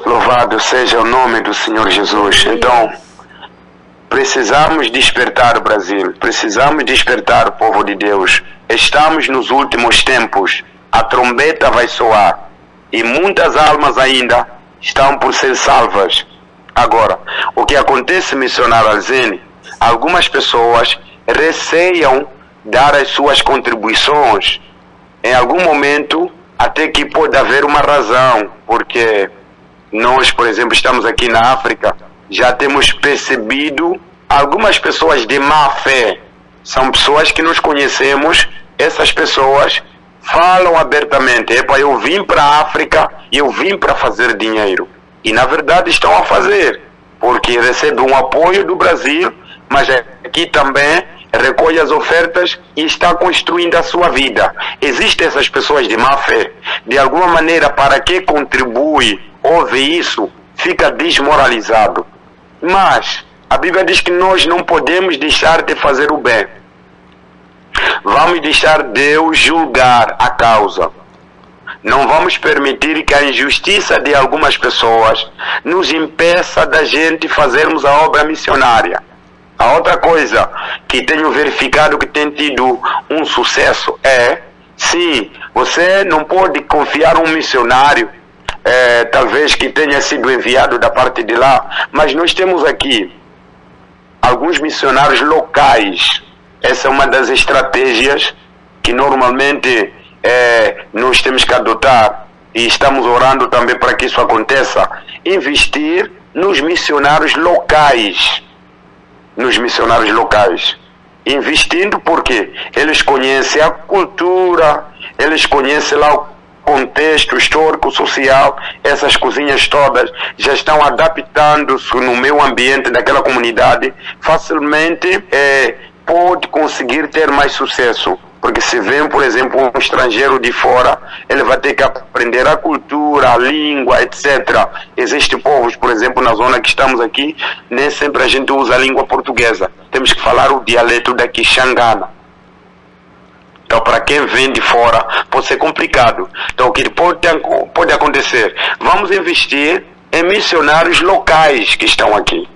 Louvado seja o nome do Senhor Jesus. Então, precisamos despertar o Brasil. Precisamos despertar o povo de Deus. Estamos nos últimos tempos. A trombeta vai soar. E muitas almas ainda estão por ser salvas. Agora, o que acontece, missionário Alzene, algumas pessoas receiam dar as suas contribuições. Em algum momento, até que pode haver uma razão, porque nós, por exemplo, estamos aqui na África, já temos percebido algumas pessoas de má fé. São pessoas que nós conhecemos, essas pessoas falam abertamente, eu vim para a África e eu vim para fazer dinheiro. E na verdade estão a fazer, porque recebem um apoio do Brasil, mas aqui também recolhe as ofertas e está construindo a sua vida. Existem essas pessoas de má fé. De alguma maneira, para que contribui, ouve isso, fica desmoralizado. Mas a Bíblia diz que nós não podemos deixar de fazer o bem. Vamos deixar Deus julgar a causa. Não vamos permitir que a injustiça de algumas pessoas nos impeça da gente fazermos a obra missionária. A outra coisa que tenho verificado que tem tido um sucesso é, sim, você não pode confiar um missionário, talvez que tenha sido enviado da parte de lá, mas nós temos aqui alguns missionários locais. Essa é uma das estratégias que normalmente nós temos que adotar e estamos orando também para que isso aconteça. Investir nos missionários locais. Nos missionários locais. Investindo porque eles conhecem a cultura, eles conhecem lá o contexto histórico, social, essas coisinhas todas já estão adaptando-se no meio ambiente daquela comunidade, facilmente pode conseguir ter mais sucesso. Porque se vem, por exemplo, um estrangeiro de fora, ele vai ter que aprender a cultura, a língua, etc. Existem povos, por exemplo, na zona que estamos aqui, nem sempre a gente usa a língua portuguesa. Temos que falar o dialeto daqui, Xangana. Então, para quem vem de fora, pode ser complicado. Então, o que pode acontecer? Vamos investir em missionários locais que estão aqui.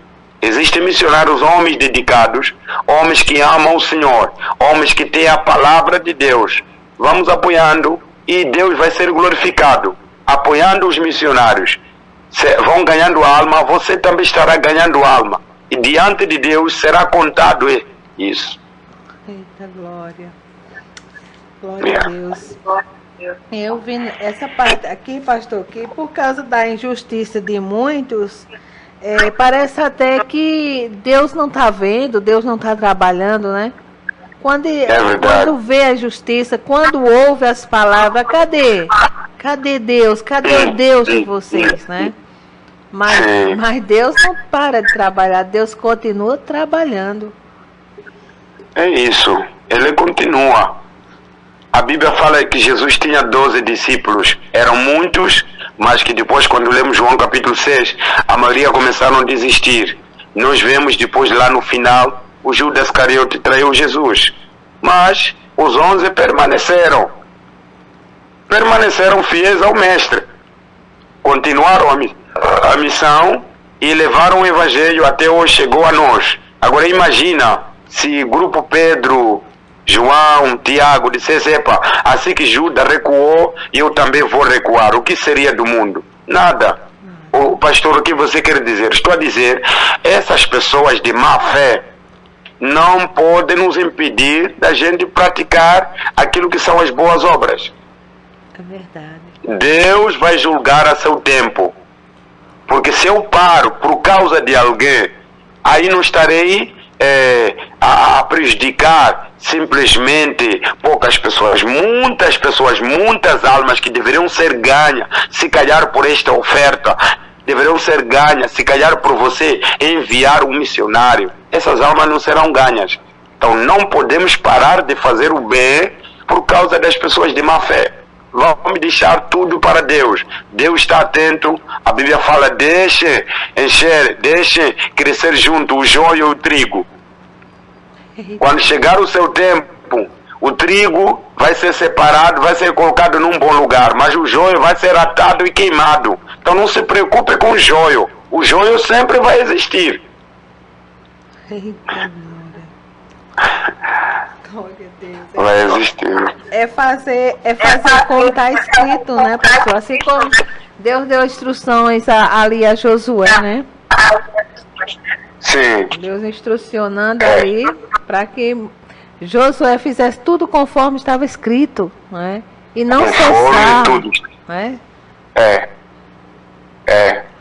Existem missionários, homens dedicados, homens que amam o Senhor, homens que têm a palavra de Deus. Vamos apoiando e Deus vai ser glorificado. Apoiando os missionários. Vão ganhando alma, você também estará ganhando alma. E diante de Deus será contado isso. Eita glória. Glória a Deus. Eu vi essa parte aqui, pastor, que por causa da injustiça de muitos... parece até que Deus não está vendo, Deus não está trabalhando, né? Quando vê a justiça, quando ouve as palavras, cadê? Cadê Deus? Cadê o Deus de vocês, né? Mas Deus não para de trabalhar, Deus continua trabalhando. É isso, Ele continua. A Bíblia fala que Jesus tinha 12 discípulos, eram muitos, mas que depois, quando lemos João capítulo 6, a maioria começaram a desistir. Nós vemos depois lá no final, o Judas Iscariote traiu Jesus. Mas os 11 permaneceram fiéis ao Mestre. Continuaram a missão e levaram o Evangelho até hoje, chegou a nós. Agora imagina se o grupo Pedro, João, Tiago dissesse, assim que Judas recuou, eu também vou recuar. O que seria do mundo? Nada. O pastor, o que você quer dizer? Estou a dizer, essas pessoas de má fé não podem nos impedir da gente praticar aquilo que são as boas obras. É verdade. Deus vai julgar a seu tempo. Porque se eu paro por causa de alguém aí não estarei a prejudicar simplesmente poucas pessoas, muitas almas que deveriam ser ganhas, se calhar por esta oferta, deveriam ser ganhas, se calhar por você enviar um missionário. Essas almas não serão ganhas. Então não podemos parar de fazer o bem por causa das pessoas de má fé. Vamos deixar tudo para Deus. Deus está atento. A Bíblia fala, deixe crescer junto o joio e o trigo. Quando chegar o seu tempo, o trigo vai ser separado, vai ser colocado num bom lugar, mas o joio vai ser atado e queimado. Então não se preocupe com o joio. O joio sempre vai existir. Vai existir. É fazer como está escrito, né, pastor? Assim como Deus deu instruções ali a Josué, né? Sim. Deus instrucionando ali para que Josué fizesse tudo conforme estava escrito, né? E não cessar. Tudo. Né?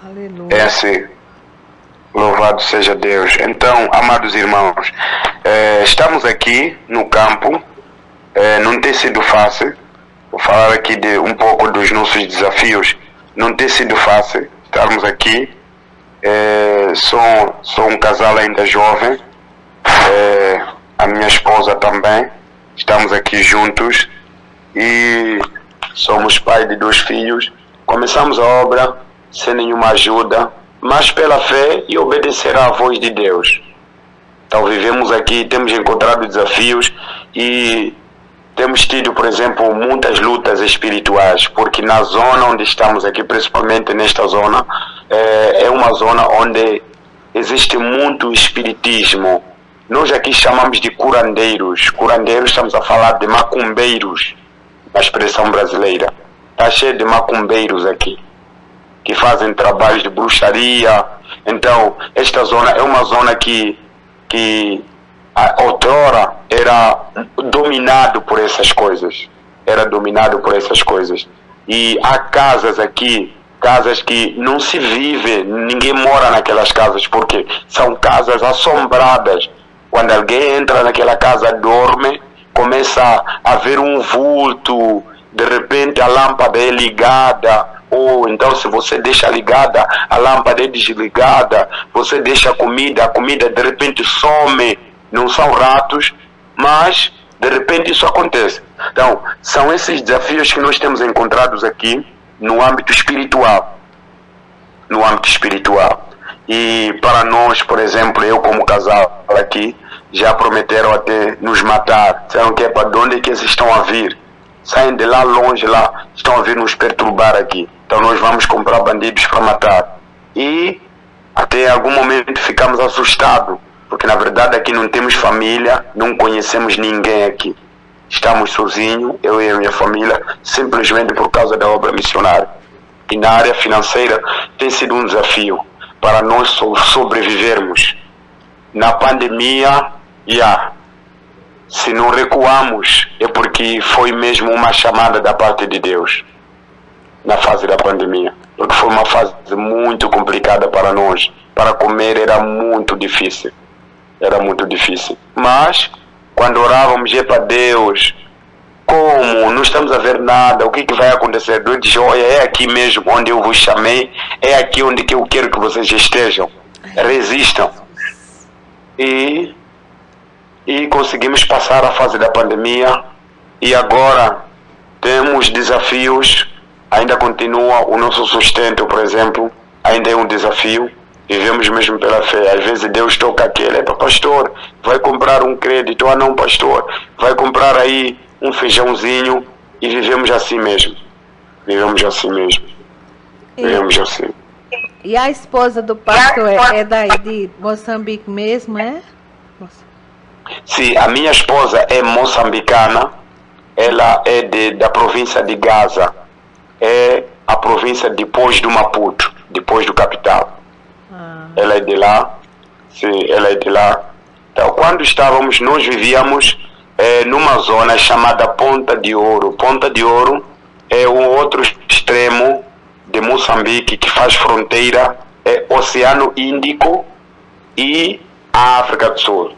Aleluia. É assim. Louvado seja Deus. Então, amados irmãos, estamos aqui no campo. Não tem sido fácil. Vou falar aqui de um pouco dos nossos desafios. Não tem sido fácil estarmos aqui. Sou um casal ainda jovem. A minha esposa também. Estamos aqui juntos. E somos pai de 2 filhos. Começamos a obra sem nenhuma ajuda, mas pela fé e obedecer à voz de Deus. Então vivemos aqui, temos encontrado desafios e temos tido, por exemplo, muitas lutas espirituais, porque na zona onde estamos aqui, principalmente nesta zona, é uma zona onde existe muito espiritismo. Nós aqui chamamos de curandeiros. Curandeiros, estamos a falar de macumbeiros, na expressão brasileira. Está cheio de macumbeiros aqui, que fazem trabalhos de bruxaria. Então, esta zona é uma zona que outrora era dominado por essas coisas. E há casas aqui, casas que não se vive, ninguém mora naquelas casas, porque são casas assombradas. Quando alguém entra naquela casa, dorme, começa a ver um vulto, de repente a lâmpada é ligada, ou então se você deixa ligada, a lâmpada é desligada, você deixa a comida de repente some. Não são ratos, mas de repente isso acontece. Então, são esses desafios que nós temos encontrados aqui no âmbito espiritual. E para nós, por exemplo, eu como casal aqui, já prometeram até nos matar. Disseram que é para onde é que eles estão a vir? Saem de lá longe, lá, estão a vir nos perturbar aqui. Então nós vamos comprar bandidos para matar. E até algum momento ficamos assustados, porque na verdade aqui não temos família, não conhecemos ninguém aqui. Estamos sozinhos, eu e a minha família, simplesmente por causa da obra missionária. E na área financeira tem sido um desafio para nós sobrevivermos. Na pandemia, se não recuamos, é porque foi mesmo uma chamada da parte de Deus. Na fase da pandemia. Porque foi uma fase muito complicada para nós. Para comer era muito difícil. Mas, quando orávamos, para Deus, como? Não estamos a ver nada, o que vai acontecer? Deus diz, olha, é aqui mesmo onde eu vos chamei, é aqui onde eu quero que vocês estejam. Resistam. E conseguimos passar a fase da pandemia. E agora temos desafios. Ainda continua o nosso sustento, por exemplo, ainda é um desafio. Vivemos mesmo pela fé. Às vezes Deus toca aquele, pastor, vai comprar um crédito. Não, pastor, vai comprar aí um feijãozinho. E vivemos assim mesmo. E a esposa do pastor é daí de Moçambique mesmo, é? Sim, a minha esposa é moçambicana. Ela é da província de Gaza. É a província depois do Maputo, depois do capital. Ela é de lá. Sim, ela é de lá. Então, quando nós vivíamos numa zona chamada Ponta de Ouro. Ponta de Ouro é o outro extremo de Moçambique, que faz fronteira, Oceano Índico e a África do Sul.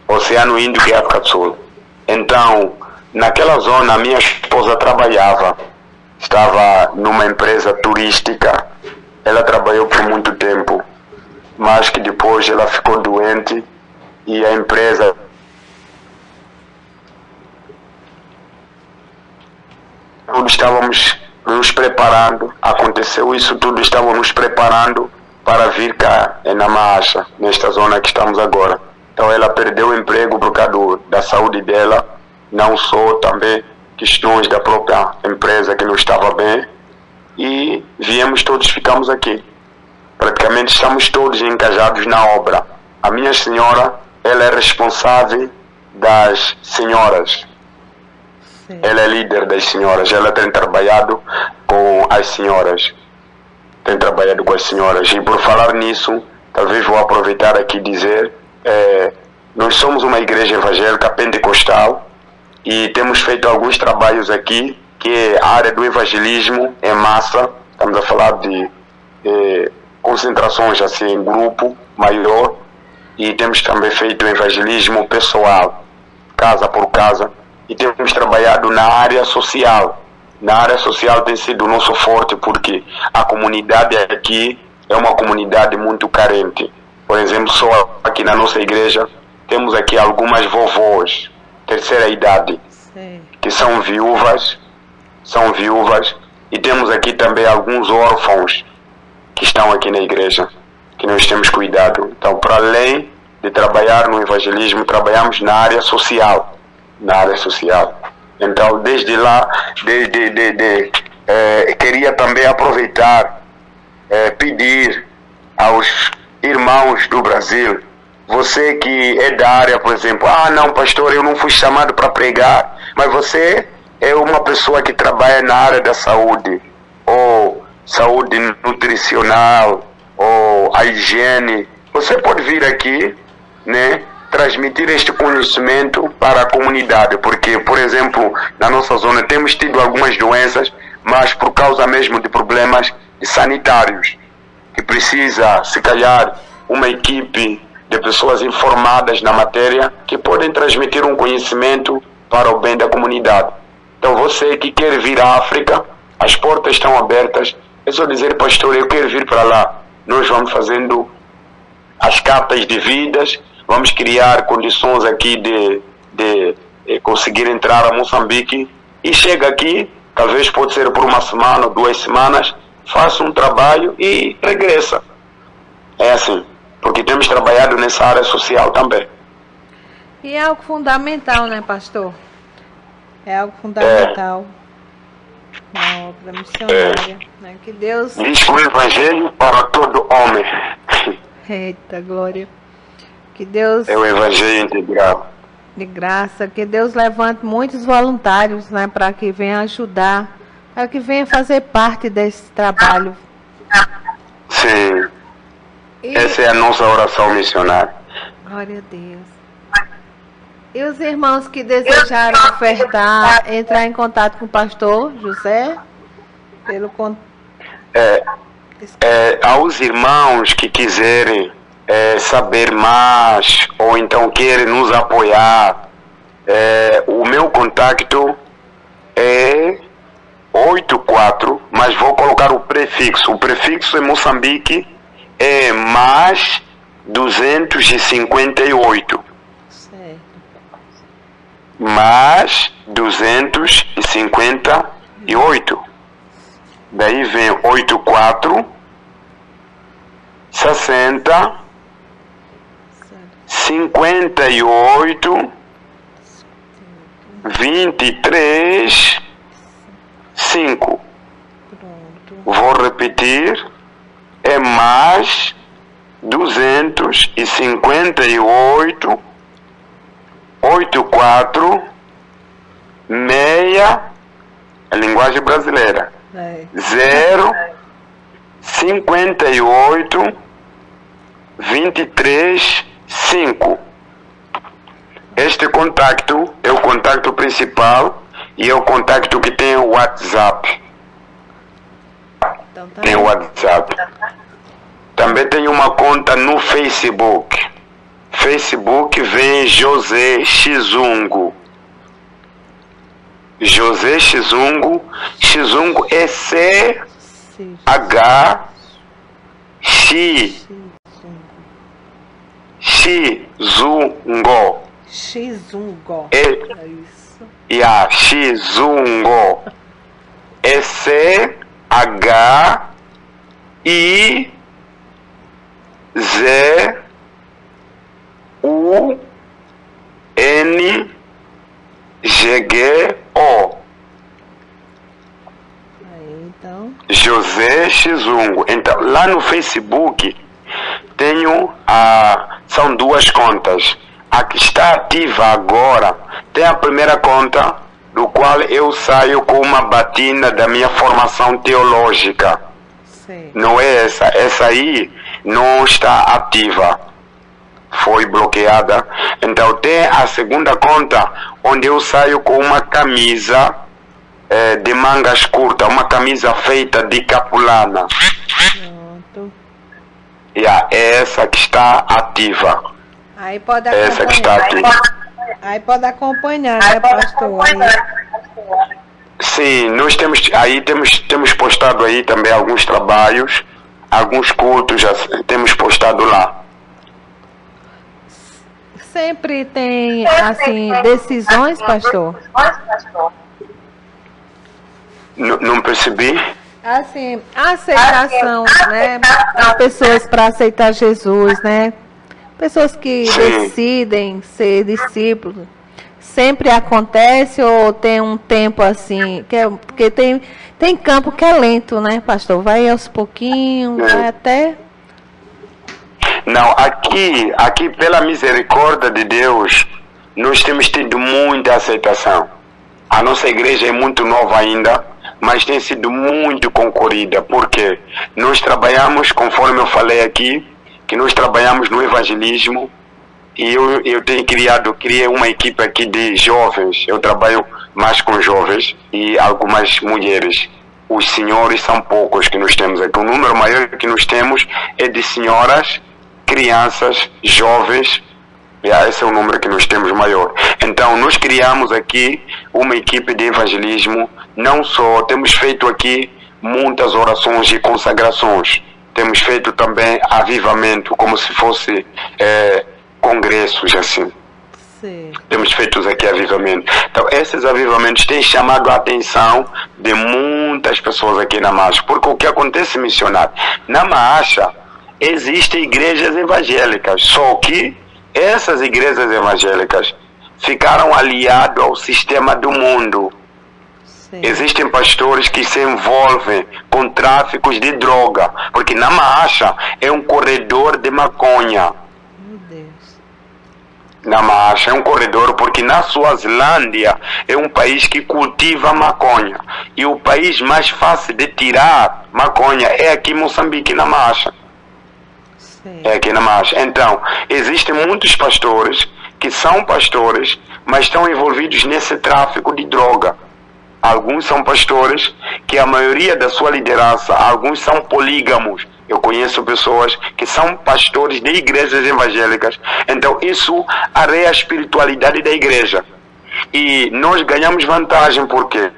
Oceano Índico e África do Sul. Então, naquela zona, a minha esposa trabalhava. Estava numa empresa turística. Ela trabalhou por muito tempo, mas que depois ela ficou doente e a empresa... Tudo estávamos nos preparando, aconteceu isso tudo, estávamos nos preparando para vir cá na Macha, nesta zona que estamos agora. Então ela perdeu o emprego por causa da saúde dela, não só também questões da própria empresa que não estava bem, e viemos todos, ficamos aqui. Praticamente estamos todos engajados na obra. A minha senhora, ela é responsável das senhoras. Ela é líder das senhoras, ela tem trabalhado com as senhoras. E por falar nisso, talvez vou aproveitar aqui e dizer, nós somos uma igreja evangélica pentecostal e temos feito alguns trabalhos aqui, que é a área do evangelismo em massa. Estamos a falar de concentrações assim em grupo maior, e temos também feito evangelismo pessoal, casa por casa. E temos trabalhado na área social. Na área social tem sido o nosso forte, porque a comunidade aqui é uma comunidade muito carente. Por exemplo, só aqui na nossa igreja, temos aqui algumas vovós, terceira idade, que são viúvas, e temos aqui também alguns órfãos que estão aqui na igreja, que nós temos cuidado. Então, para além de trabalhar no evangelismo, trabalhamos na área social. Então, desde lá, queria também aproveitar, pedir aos irmãos do Brasil, você que é da área, por exemplo, não, pastor, eu não fui chamado para pregar, mas você é uma pessoa que trabalha na área da saúde, ou saúde nutricional, ou a higiene, você pode vir aqui, né, transmitir este conhecimento para a comunidade, porque, por exemplo, na nossa zona temos tido algumas doenças, mas por causa mesmo de problemas sanitários, que precisa, se calhar, uma equipe de pessoas informadas na matéria, que podem transmitir um conhecimento para o bem da comunidade. Então, você que quer vir à África, as portas estão abertas, é só dizer, pastor, eu quero vir para lá. Nós vamos fazendo as cartas de vidas, vamos criar condições aqui de conseguir entrar a Moçambique, e chega aqui, talvez pode ser por uma semana ou 2 semanas, faça um trabalho e regressa. É assim, porque temos trabalhado nessa área social também. E é algo fundamental, né, pastor? É algo fundamental na obra missionária, né? Que Deus... Diz o evangelho para todo homem. Eita, glória. Que Deus... É o evangelho integral. De graça, que Deus levante muitos voluntários, né, para que venham ajudar, para que venham fazer parte desse trabalho. Sim. Essa é a nossa oração missionária. Glória a Deus. E os irmãos que desejaram ofertar, entrar em contato com o pastor José? Aos irmãos que quiserem saber mais, ou então querem nos apoiar, o meu contato é 84, mas vou colocar o prefixo. O prefixo em Moçambique é mais 258. Certo. Mais 258. Daí vem 84 60 58 23 5. Vou repetir, é mais 258 84 meia, a linguagem brasileira, 0 58 23 5. Este contato é o contato principal e é o contato que tem o WhatsApp. Então, tá. Tem o WhatsApp. Também tenho uma conta no Facebook. Facebook vem José Xizungo. José Xizungo. Xizungo é Xizungo. Xizungo. É isso. Xizungo. É CHIZUNGO. Aí, então. José Xizungo. Então, lá no Facebook tenho são duas contas. A que está ativa agora tem a primeira conta, do qual eu saio com uma batina da minha formação teológica. Sim. Não é essa. Essa aí não está ativa. Foi bloqueada. Então tem a segunda conta, onde eu saio com uma camisa de mangas curtas, uma camisa feita de capulana. Pronto. É essa que está ativa. Aí pode Essa que está acompanhar. ativa. Aí pode acompanhar, né, pastor? Aí. Sim, nós temos postado aí também alguns trabalhos, alguns cultos, já temos postado lá. Sempre tem, assim, decisões, pastor? Não percebi? Assim, a aceitação, né? As pessoas para aceitar Jesus, né? Pessoas que decidem ser discípulos. Sempre acontece ou tem um tempo assim? Porque tem campo que é lento, né, pastor? Vai aos pouquinhos, vai até... Não, aqui pela misericórdia de Deus, nós temos tido muita aceitação. A nossa igreja é muito nova ainda, mas tem sido muito concorrida, porque nós trabalhamos, conforme eu falei aqui, que nós trabalhamos no evangelismo, e eu criei uma equipe aqui de jovens. Eu trabalho mais com jovens e algumas mulheres. Os senhores são poucos que nós temos aqui. O número maior que nós temos é de senhoras, crianças, jovens. Esse é o número que nós temos maior. Então, nós criamos aqui uma equipe de evangelismo. Não só temos feito aqui muitas orações e consagrações. Temos feito também avivamento, como se fosse congressos, assim. Sim. Temos feito aqui avivamento. Então, esses avivamentos têm chamado a atenção de muitas pessoas aqui na Marcha. Porque o que acontece, missionário? Na Marcha, existem igrejas evangélicas, só que essas igrejas evangélicas ficaram aliadas ao sistema do mundo. Sim. Existem pastores que se envolvem com tráficos de droga, porque na Marcha é um corredor de maconha. Meu Deus. Na Marcha é um corredor, porque na Suazilândia é um país que cultiva maconha, e o país mais fácil de tirar maconha é aqui em Moçambique, na Marcha. Sim. É aqui na Marcha. Então, existem muitos pastores que são pastores, mas estão envolvidos nesse tráfico de droga. Alguns são pastores que a maioria da sua liderança, alguns são polígamos. Eu conheço pessoas que são pastores de igrejas evangélicas. Então isso arreia a espiritualidade da igreja. E nós ganhamos vantagem porque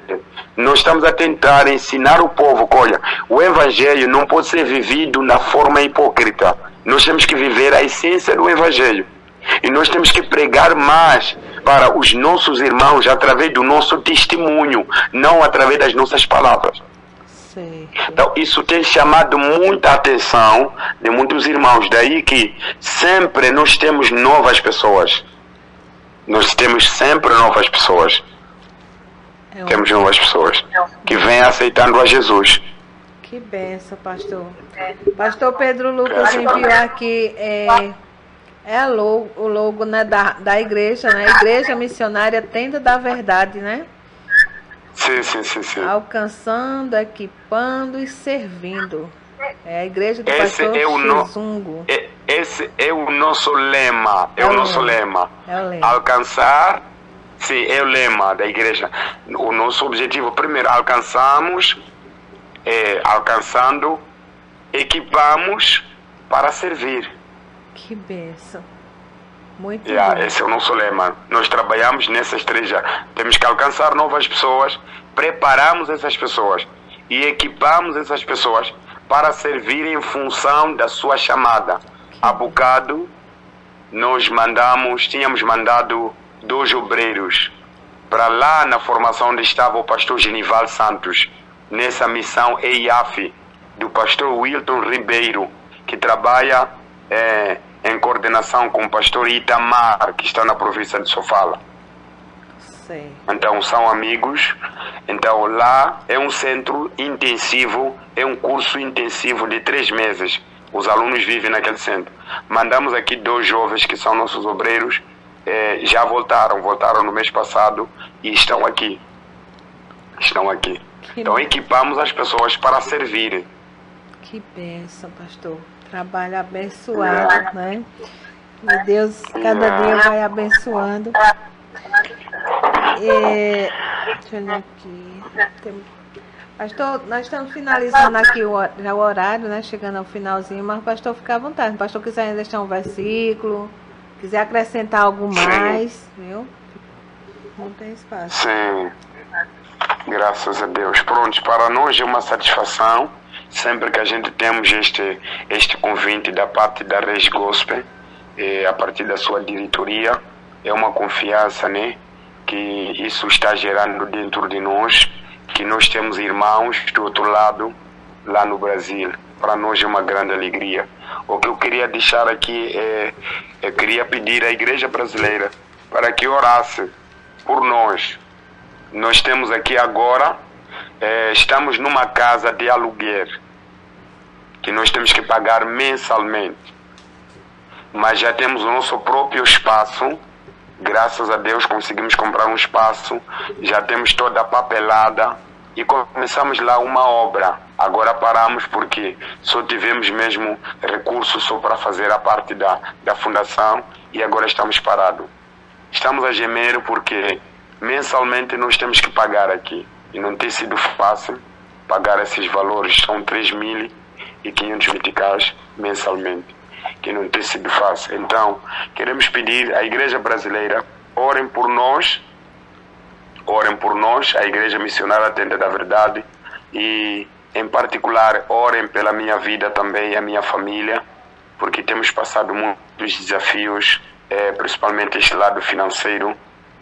nós estamos a tentar ensinar o povo que, olha, o evangelho não pode ser vivido na forma hipócrita. Nós temos que viver a essência do evangelho. E nós temos que pregar mais para os nossos irmãos através do nosso testemunho, não através das nossas palavras. Sim. Então, isso tem chamado muita atenção de muitos irmãos. Daí que sempre nós temos novas pessoas. Nós temos sempre novas pessoas. Temos novas pessoas que vêm aceitando a Jesus. Que benção, pastor. Pastor Pedro Lucas enviou aqui o logo, né, da igreja, né? Igreja Missionária Tenda da Verdade, né? Sim. Alcançando, equipando e servindo. É a igreja do pastor Xizungo. Esse é o nosso lema. É o nosso lema. É o lema. Alcançar, sim, é o lema da igreja. O nosso objetivo, primeiro, alcançando, equipamos para servir. Que bênção. Muito Yeah, bom. esse é o nosso lema. Nós trabalhamos nessas 3 já. Temos que alcançar novas pessoas, preparamos essas pessoas e equipamos essas pessoas para servir em função da sua chamada. Há bocado, tínhamos mandado 2 obreiros para lá na formação onde estava o pastor Genival Santos, nessa missão EIAF, do pastor Wilton Ribeiro, que trabalha em coordenação com o pastor Itamar, que está na província de Sofala. Sei. Então são amigos. Então lá é um centro intensivo, é um curso intensivo de 3 meses. Os alunos vivem naquele centro. Mandamos aqui 2 jovens que são nossos obreiros, já voltaram no mês passado e estão aqui. Então equipamos as pessoas para servirem. Que bênção, pastor. Trabalho abençoado, né? E Deus cada dia vai abençoando. Deixa eu olhar aqui. Pastor, nós estamos finalizando aqui já o horário, né? Chegando ao finalzinho, mas o pastor fica à vontade. Se o pastor quiser ainda deixar um versículo, quiser acrescentar algo mais, viu? Não tem espaço. Sim. Graças a Deus. Pronto, para nós é uma satisfação sempre que a gente temos este convite da parte da Rede Gospel, a partir da sua diretoria. É uma confiança, né? Que isso está gerando dentro de nós, que nós temos irmãos do outro lado, lá no Brasil. Para nós é uma grande alegria. O que eu queria deixar aqui eu queria pedir à Igreja Brasileira para que orasse por nós. Nós temos aqui agora, estamos numa casa de aluguer, que nós temos que pagar mensalmente. Mas já temos o nosso próprio espaço. Graças a Deus conseguimos comprar um espaço, já temos toda a papelada e começamos lá uma obra. Agora paramos porque só tivemos mesmo recursos só para fazer a parte da fundação e agora estamos parados. Estamos a gemer porque mensalmente nós temos que pagar aqui e não tem sido fácil pagar esses valores, são 3.500 meticais mensalmente, que não tem sido fácil. Então, queremos pedir à Igreja Brasileira, orem por nós, a Igreja Missionária Tenda da Verdade, e em particular, orem pela minha vida também e a minha família, porque temos passado muitos desafios, principalmente este lado financeiro,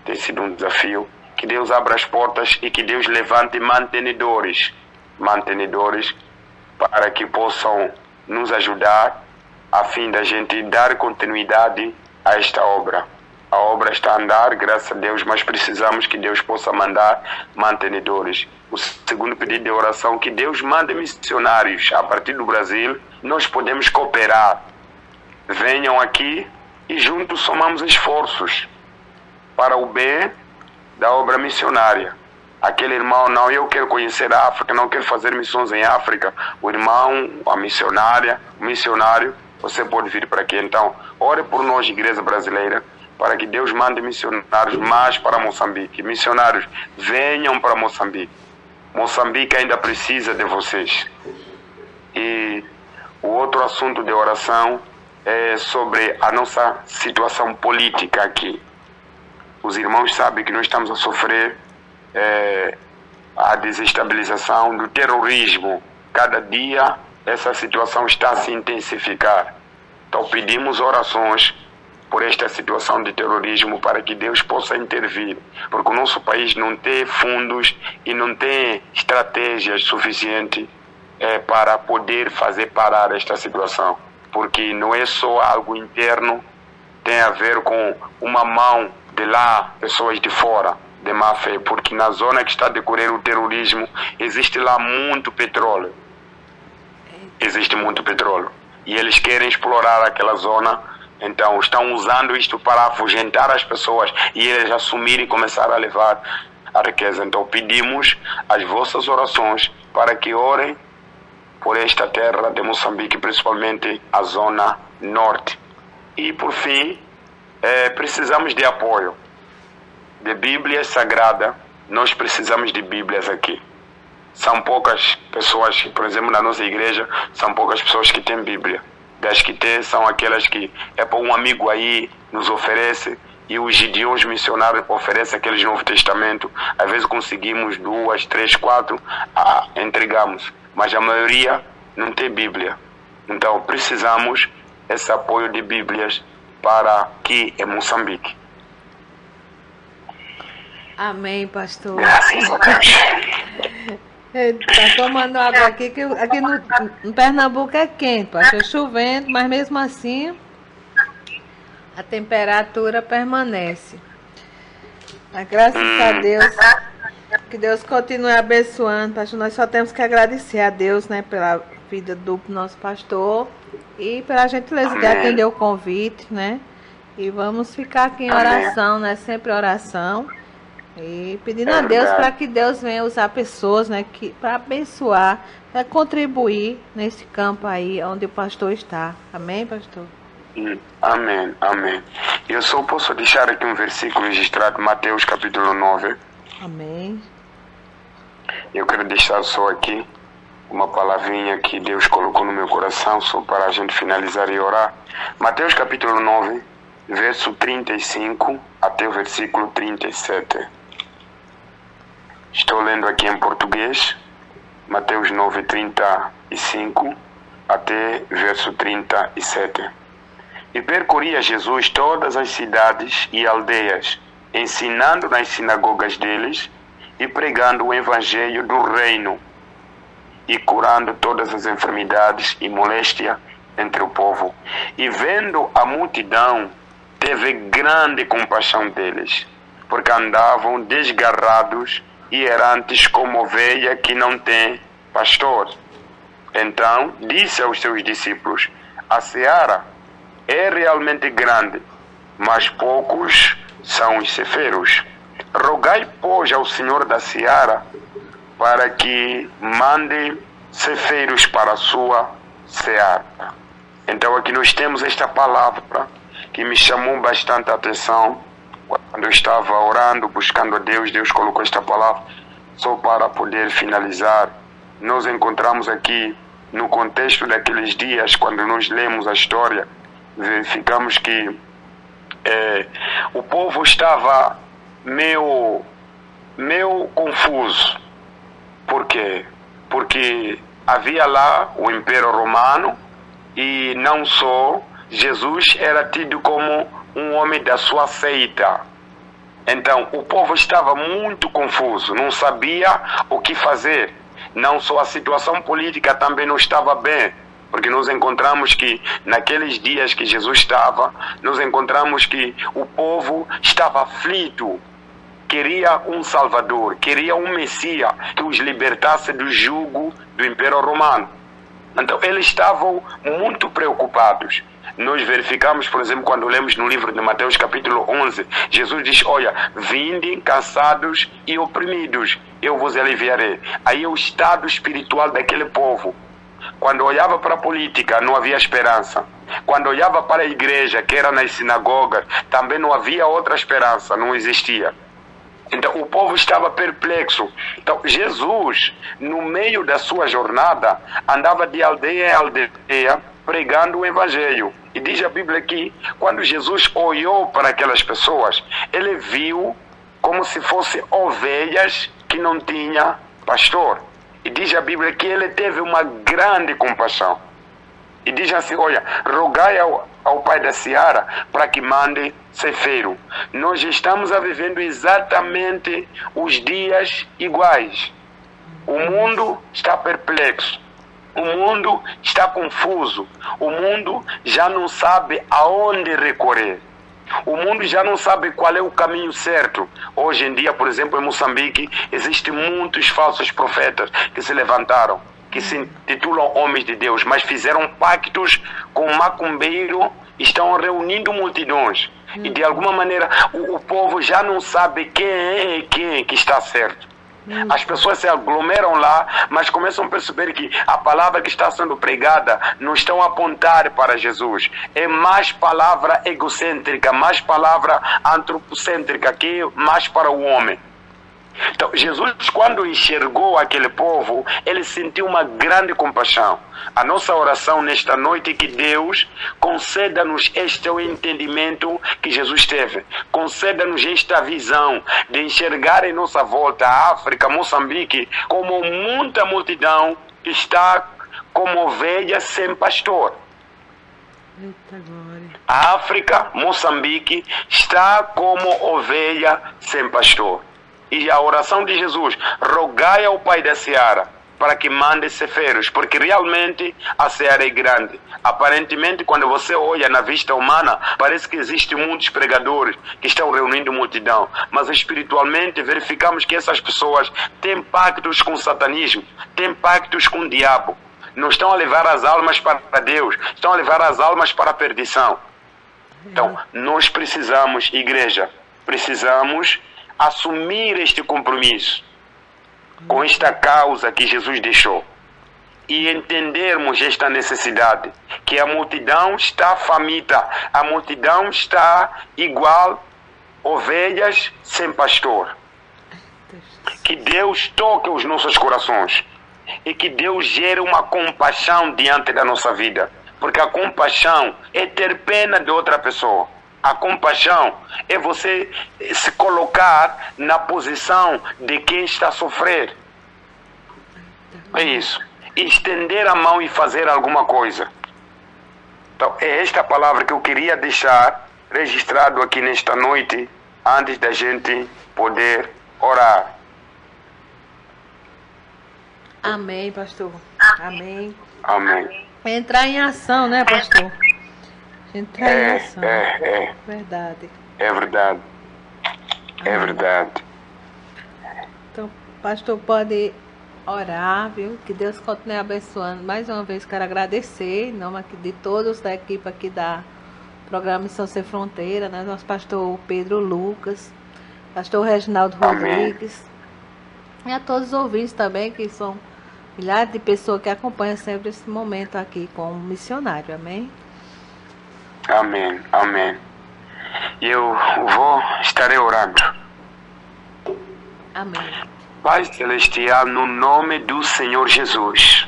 tem sido um desafio. Que Deus abra as portas e que Deus levante mantenedores para que possam nos ajudar a fim da gente dar continuidade a esta obra. A obra está a andar, graças a Deus, mas precisamos que Deus possa mandar mantenedores. O segundo pedido de oração, que Deus mande missionários a partir do Brasil. Nós podemos cooperar. Venham aqui e juntos somamos esforços para o bem da obra missionária. Aquele irmão, não, eu quero conhecer a África, não quero fazer missões em África. O irmão, a missionária, o missionário, você pode vir para aqui. Então, ore por nós, Igreja Brasileira, para que Deus mande missionários mais para Moçambique. Missionários, venham para Moçambique. Moçambique ainda precisa de vocês. E o outro assunto de oração é sobre a nossa situação política aqui. Os irmãos sabem que nós estamos a sofrer a desestabilização do terrorismo. Cada dia essa situação está a se intensificar. Então pedimos orações por esta situação de terrorismo para que Deus possa intervir, porque o nosso país não tem fundos e não tem estratégias suficientes para poder fazer parar esta situação, porque não é só algo interno, tem a ver com uma mão de lá, pessoas de fora, de má fé, porque na zona que está a decorrer o terrorismo existe lá muito petróleo. Existe muito petróleo. E eles querem explorar aquela zona, então estão usando isto para afugentar as pessoas e eles assumirem e começar a levar a riqueza. Então pedimos as vossas orações para que orem por esta terra de Moçambique, principalmente a zona norte. E por fim, precisamos de apoio. De Bíblia Sagrada, nós precisamos de Bíblias aqui. São poucas pessoas, por exemplo, na nossa igreja, são poucas pessoas que têm Bíblia. Das que tem são aquelas que é para um amigo aí nos oferece, e os gideões missionários oferecem aqueles Novo Testamento. Às vezes conseguimos 2, 3, 4, entregamos. Mas a maioria não tem Bíblia. Então precisamos esse apoio de Bíblias para aqui em Moçambique. Amém, pastor. Graças a Deus. Tá tomando água aqui, que aqui no Pernambuco é quente, pastor, chovendo, mas mesmo assim a temperatura permanece. Mas graças a Deus, que Deus continue abençoando, pastor. Nós só temos que agradecer a Deus, né, pela vida do nosso pastor e pela gentileza de atender o convite, né? E vamos ficar aqui em oração, né? Sempre oração. E pedindo a Deus para que Deus venha usar pessoas, né, para abençoar, para contribuir nesse campo aí onde o pastor está. Amém, pastor? Amém, amém. Eu só posso deixar aqui um versículo registrado, Mateus capítulo 9. Amém. Eu quero deixar só aqui uma palavrinha que Deus colocou no meu coração, só para a gente finalizar e orar. Mateus capítulo 9, verso 35 até o versículo 37. Estou lendo aqui em português, Mateus 9, 35 até verso 37. E percorria Jesus todas as cidades e aldeias, ensinando nas sinagogas deles e pregando o evangelho do reino e curando todas as enfermidades e moléstia entre o povo. E vendo a multidão, teve grande compaixão deles, porque andavam desgarrados e errantes como ovelha que não tem pastor. Então disse aos seus discípulos: a seara é realmente grande, mas poucos são os ceifeiros. Rogai, pois, ao Senhor da seara para que mande ceifeiros para a sua seara. Então aqui nós temos esta palavra que me chamou bastante a atenção. Quando eu estava orando, buscando a Deus, Deus colocou esta palavra só para poder finalizar. Nós encontramos aqui, no contexto daqueles dias, quando nós lemos a história, verificamos que o povo estava meio confuso. Por quê? Porque havia lá o Império Romano e não só, Jesus era tido como um homem da sua seita. Então o povo estava muito confuso, não sabia o que fazer. Não só a situação política também não estava bem, porque nós encontramos que naqueles dias que Jesus estava, nós encontramos que o povo estava aflito, queria um Salvador, queria um Messias que os libertasse do jugo do Império Romano. Então eles estavam muito preocupados. Nós verificamos, por exemplo, quando lemos no livro de Mateus capítulo 11, Jesus diz: olha, vinde cansados e oprimidos, eu vos aliviarei. Aí é o estado espiritual daquele povo. Quando olhava para a política, não havia esperança. Quando olhava para a igreja, que era nas sinagogas, também não havia outra esperança, não existia. Então o povo estava perplexo. Então Jesus, no meio da sua jornada, andava de aldeia em aldeia, pregando o evangelho. E diz a Bíblia que quando Jesus olhou para aquelas pessoas, ele viu como se fossem ovelhas que não tinham pastor. E diz a Bíblia que ele teve uma grande compaixão. E diz assim: olha, rogai ao Pai da seara para que mande ceifeiro. Nós estamos vivendo exatamente os dias iguais. O mundo está perplexo. O mundo está confuso. O mundo já não sabe aonde recorrer. O mundo já não sabe qual é o caminho certo. Hoje em dia, por exemplo, em Moçambique, existem muitos falsos profetas que se levantaram, que se intitulam homens de Deus, mas fizeram pactos com o macumbeiro, estão reunindo multidões. E de alguma maneira o povo já não sabe quem é que está certo. As pessoas se aglomeram lá, mas começam a perceber que a palavra que está sendo pregada não estão a apontar para Jesus. É mais palavra egocêntrica, mais palavra antropocêntrica, que é mais para o homem. Então, Jesus, quando enxergou aquele povo, ele sentiu uma grande compaixão. A nossa oração nesta noite é que Deus conceda-nos este entendimento que Jesus teve. Conceda-nos esta visão de enxergar em nossa volta a África, Moçambique, como muita multidão que está como ovelha sem pastor. A África, Moçambique, está como ovelha sem pastor. E a oração de Jesus: rogai ao Pai da Seara para que mande ceifeiros, porque realmente a seara é grande. Aparentemente, quando você olha na vista humana, parece que existem muitos pregadores que estão reunindo multidão, mas espiritualmente verificamos que essas pessoas têm pactos com o satanismo, têm pactos com o diabo. Não estão a levar as almas para Deus, estão a levar as almas para a perdição. Então, nós precisamos, igreja, precisamos assumir este compromisso com esta causa que Jesus deixou e entendermos esta necessidade, que a multidão está faminta, a multidão está igual ovelhas sem pastor. Que Deus toque os nossos corações e que Deus gere uma compaixão diante da nossa vida, porque a compaixão é ter pena de outra pessoa. A compaixão é você se colocar na posição de quem está a sofrer. É isso. Estender a mão e fazer alguma coisa. Então, é esta palavra que eu queria deixar registrado aqui nesta noite, antes da gente poder orar. Amém, pastor. Amém. Amém. Entrar em ação, né, pastor? Entrar em ação. Verdade. É verdade. É verdade. Então, pastor, pode orar, viu? Que Deus continue abençoando. Mais uma vez, quero agradecer, em nome aqui de todos da equipe aqui da programa Missão Sem Fronteira, né? Nosso pastor Pedro Lucas, pastor Reginaldo Rodrigues, e a todos os ouvintes também, que são milhares de pessoas que acompanham sempre esse momento aqui como missionário. Amém? Amém, amém. Eu estarei orando. Amém. Pai Celestial, no nome do Senhor Jesus,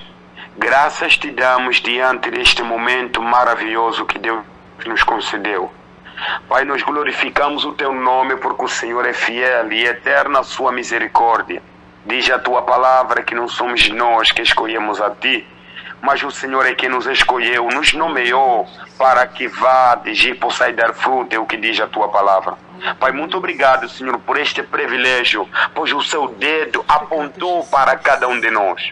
graças te damos diante deste momento maravilhoso que Deus nos concedeu. Pai, nós glorificamos o teu nome porque o Senhor é fiel e eterna a sua misericórdia. Diz a tua palavra que não somos nós que escolhemos a ti, mas o Senhor é quem nos escolheu, nos nomeou para que vades e possais dar fruto, é o que diz a tua palavra. Pai, muito obrigado, Senhor, por este privilégio, pois o seu dedo apontou para cada um de nós.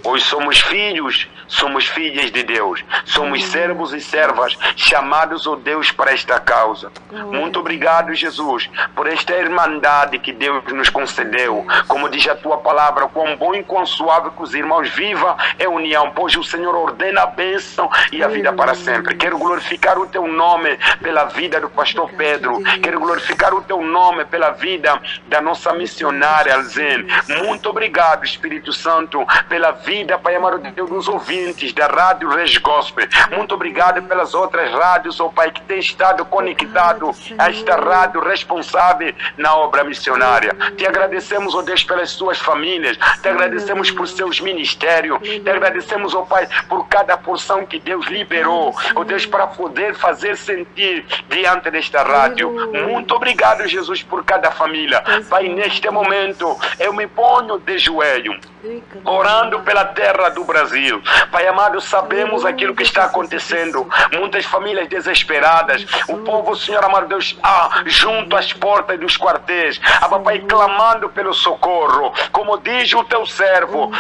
Hoje somos filhos, somos filhas de Deus, somos servos e servas chamados, ó Deus, para esta causa. Muito obrigado, Jesus, por esta irmandade que Deus nos concedeu. Como diz a tua palavra, quão bom e quão suave que os irmãos vivam é união, pois o Senhor ordena a bênção e a vida para sempre. Quero glorificar o teu nome pela vida do pastor Pedro, quero glorificar o teu nome pela vida da nossa missionária Alzen. Muito obrigado, Espírito Santo, pela vida, Pai amado de Deus, dos ouvintes da Rádio Regi Gospel. Muito obrigado pelas outras rádios, ó Pai, que tem estado conectado a esta rádio responsável na obra missionária. Te agradecemos, ó Deus, pelas suas famílias, te agradecemos por seus ministérios, te agradecemos, ó Pai, por cada porção que Deus liberou, ó Deus, para poder fazer sentir diante desta rádio. Muito obrigado, Jesus, por cada família. Pai, neste momento, eu me ponho de joelho, orando pela terra do Brasil. Pai amado, sabemos aquilo que está acontecendo. Muitas famílias desesperadas. O povo, Senhor amado Deus, junto às portas dos quartéis. Pai, clamando pelo socorro. Como diz o teu servo,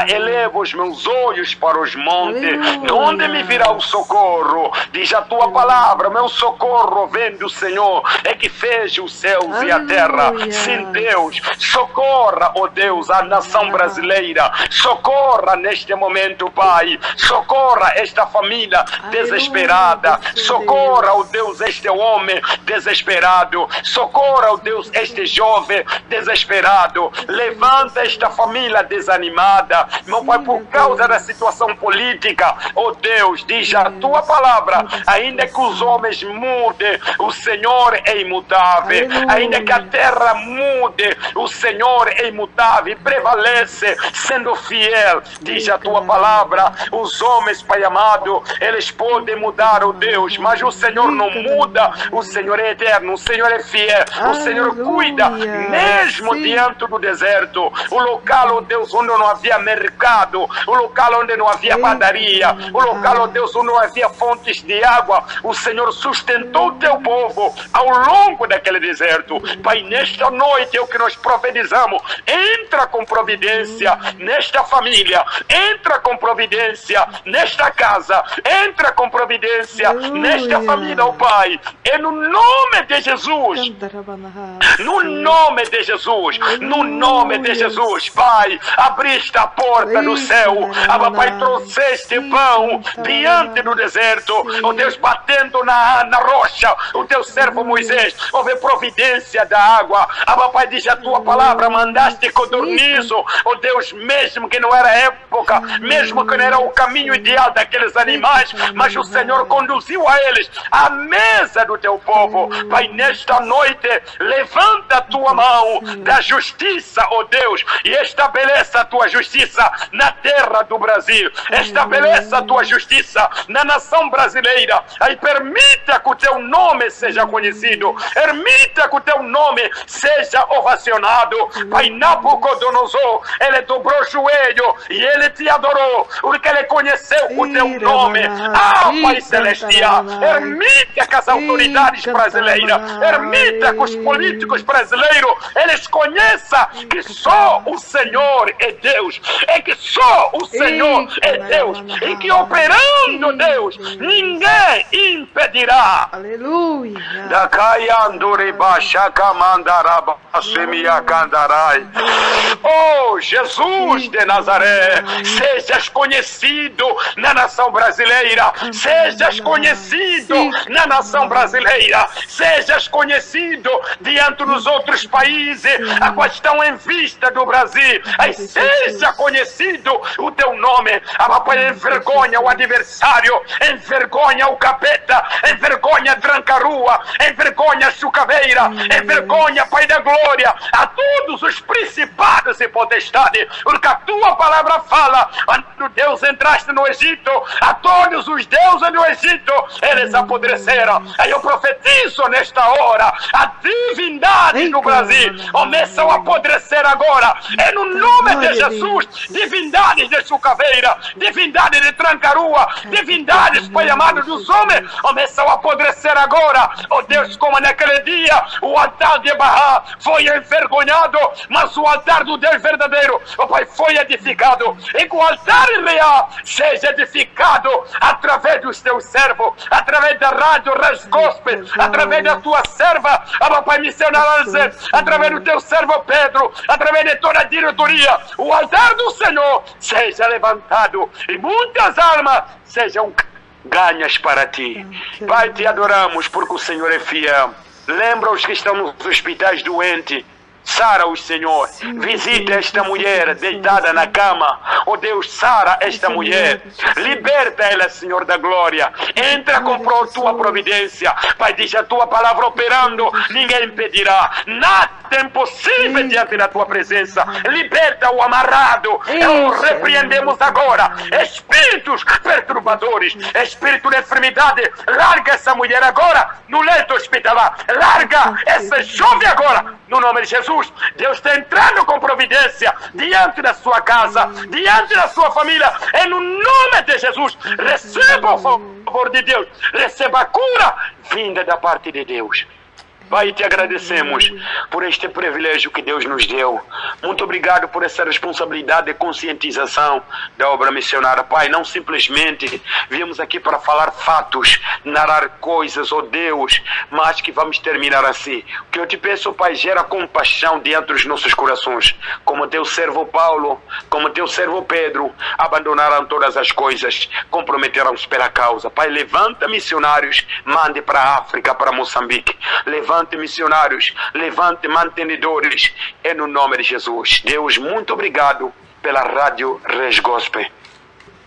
eleva os meus olhos para os montes. De onde me virá o socorro? Diz a tua palavra, meu socorro vem do Senhor, é que fez os céus e a terra. Sem Deus, socorra, ó Deus, a nação brasileira. brasileira. Socorra neste momento, Pai. Socorra esta família desesperada. Socorra, ó Deus, este homem desesperado. Socorra, ó Deus, este jovem desesperado. Levanta esta família desanimada, meu Pai, por causa da situação política. Ó Deus, diz a tua palavra, ainda que os homens mudem, o Senhor é imutável. Ainda que a terra mude, o Senhor é imutável e prevalece, sendo fiel. Diz a tua palavra, os homens, Pai amado, eles podem mudar, ó Deus, mas o Senhor não muda. O Senhor é eterno, o Senhor é fiel, o Senhor cuida, mesmo diante do deserto. O local, ó Deus, onde não havia mercado, o local onde não havia padaria, o local, ó Deus, onde não havia fontes de água, o Senhor sustentou o teu povo ao longo daquele deserto. Pai, nesta noite é o que nós profetizamos. Entra com providência nesta família, entra com providência nesta casa, entra com providência nesta família, ó Pai, e no nome de Jesus, no nome de Jesus, no nome de Jesus, Pai, abriste a porta do céu, Pai, trouxeste pão diante do deserto, ó Deus, batendo na rocha, o teu servo Moisés, houve providência da água, Pai, diz a tua palavra, mandaste codornizo, ó Deus, mesmo que não era época, mesmo que não era o caminho ideal daqueles animais, mas o Senhor conduziu a eles à mesa do teu povo. Pai, nesta noite, levanta a tua mão da justiça, ó Deus, e estabeleça a tua justiça na terra do Brasil, estabeleça a tua justiça na nação brasileira, aí permita que o teu nome seja conhecido, permita que o teu nome seja ovacionado. Pai, Nabucodonosor, ele dobrou o joelho e ele te adorou, porque ele conheceu o teu nome. Pai celestial, permita que as autoridades brasileiras, permita que os políticos brasileiros, eles conheçam que só o Senhor é Deus, é que só o Senhor é Deus, e que operando Deus, ninguém impedirá. Aleluia. Oh, Jesus de Nazaré, sejas conhecido na nação brasileira, sejas conhecido na nação brasileira, sejas conhecido diante dos outros países a quais estão em vista do Brasil, aí seja conhecido o teu nome. Pai, envergonha o adversário, envergonha o capeta, envergonha a tranca-rua, envergonha a chucaveira, envergonha, Pai da glória, a todos os principados e potestades, porque a tua palavra fala, quando Deus entraste no Egito, a todos os deuses do Egito, eles apodreceram. Aí eu profetizo nesta hora, a divindade do Brasil começam a apodrecer agora, é no nome de Jesus. Divindades de chucaveira, divindades de tranca-rua, divindades, Pai amado, dos homens, começam a apodrecer agora. Oh Deus, como naquele dia o altar de Baal foi envergonhado, mas o altar do Deus verdadeiro, oh Pai, foi edificado. E que o altar real seja edificado através dos teus servos, através da rádio Res Gospel, através da tua serva, oh Pai, missionária, através do teu servo Pedro, através de toda a diretoria. O altar do Senhor seja levantado e muitas almas sejam ganhas para ti. Pai, te adoramos porque o Senhor é fiel. Lembra os que estão nos hospitais doentes. Sara-os, Senhor. Visita esta mulher deitada na cama. Oh Deus, sara esta mulher. Liberta ela, Senhor da glória. Entra com tua providência. Pai, diz a tua palavra operando, ninguém impedirá. Nada é impossível diante da tua presença. Liberta o amarrado. Repreendemos agora espíritos perturbadores, espírito de enfermidade. Larga essa mulher agora no leito hospitalar. Larga essa jovem agora no nome de Jesus. Deus está entrando com providência diante da sua casa, diante da sua família, e no nome de Jesus, receba o favor de Deus, receba a cura vinda da parte de Deus. Pai, te agradecemos por este privilégio que Deus nos deu. Muito obrigado por essa responsabilidade de conscientização da obra missionária. Pai, não simplesmente viemos aqui para falar fatos, narrar coisas, oh Deus, mas que vamos terminar assim. O que eu te peço, Pai, gera compaixão diante dos nossos corações. Como teu servo Paulo, como teu servo Pedro, abandonaram todas as coisas, comprometeram-se pela causa. Pai, levanta missionários, mande para a África, para Moçambique. Levante missionários, levante mantenedores, é no nome de Jesus. Deus, muito obrigado pela Rádio Res Gospel.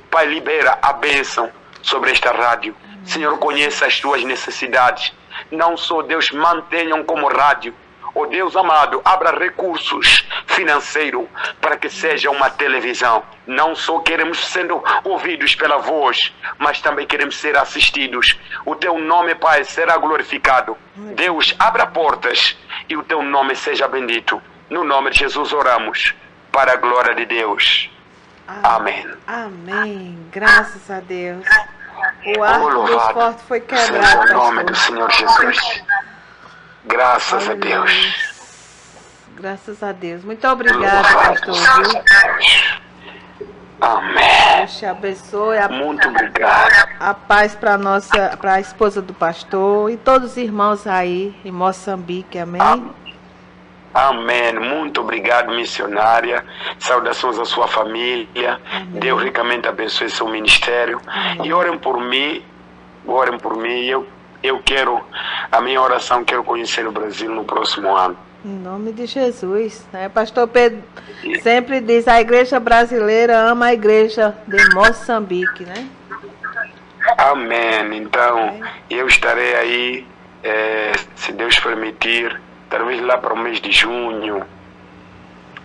Pai, libera a bênção sobre esta rádio. Senhor, conheça as tuas necessidades. Não só, Deus, mantenham como rádio. Oh Deus amado, abra recursos financeiros para que seja uma televisão. Não só queremos sendo ouvidos pela voz, mas também queremos ser assistidos. O teu nome, Pai, será glorificado. Deus, abra portas e o teu nome seja bendito. No nome de Jesus oramos, para a glória de Deus. Amém. Amém. Graças a Deus. O arco dos fortes foi quebrado. Seja o nome do Senhor Jesus. Graças a Deus. Graças a Deus. Muito obrigada, pastor. Amém. Deus te abençoe. Muito obrigado. A paz para a esposa do pastor e todos os irmãos aí em Moçambique. Amém. Amém. Muito obrigado, missionária. Saudações à sua família. Amém. Deus ricamente abençoe seu ministério. Amém. E orem por mim. Orem por mim. Eu quero, a minha oração, quero conhecer o Brasil no próximo ano. Em nome de Jesus, né? Pastor Pedro sempre diz, a igreja brasileira ama a igreja de Moçambique, né? Amém. Então, eu estarei aí, se Deus permitir, talvez lá para o mês de junho,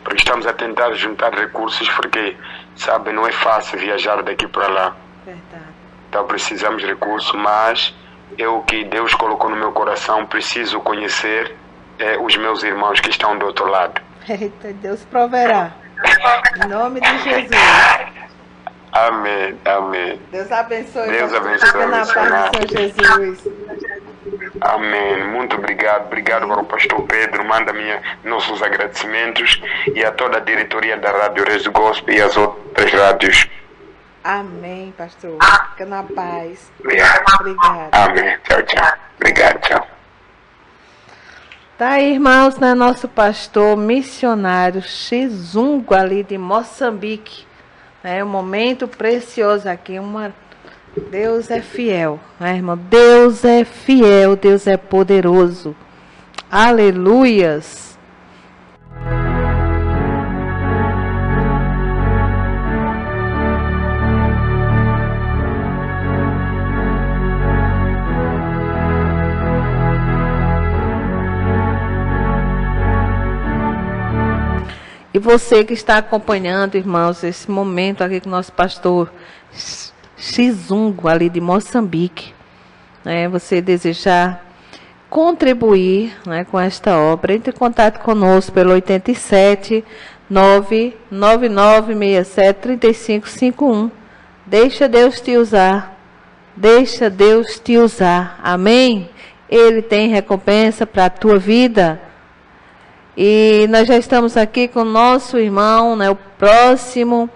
porque estamos a tentar juntar recursos, porque, sabe, não é fácil viajar daqui para lá. Verdade. Então precisamos de recursos, mas eu que Deus colocou no meu coração, preciso conhecer os meus irmãos que estão do outro lado. Eita, Deus proverá. Em nome de Jesus. Amém, amém. Deus abençoe. Deus abençoe. Fica na paz do Senhor Jesus. Amém. Muito obrigado. Obrigado para o pastor Pedro. Manda nossos agradecimentos e a toda a diretoria da Rádio Res Gospel e as outras rádios. Amém, pastor. Fica na paz. Obrigado. Obrigada. Amém. Tchau, tchau. Obrigado, tchau. Tá aí, irmãos, né? Nosso pastor missionário Xizungo ali de Moçambique. É um momento precioso aqui. Deus é fiel, né, irmão? Deus é fiel, Deus é poderoso. Aleluias. E você que está acompanhando, irmãos, esse momento aqui com o nosso pastor Xizungo, ali de Moçambique, né, você desejar contribuir, né, com esta obra, entre em contato conosco pelo 87 99967 3551. Deixa Deus te usar. Deixa Deus te usar. Amém? Ele tem recompensa para a tua vida. E nós já estamos aqui com o nosso irmão, né, o próximo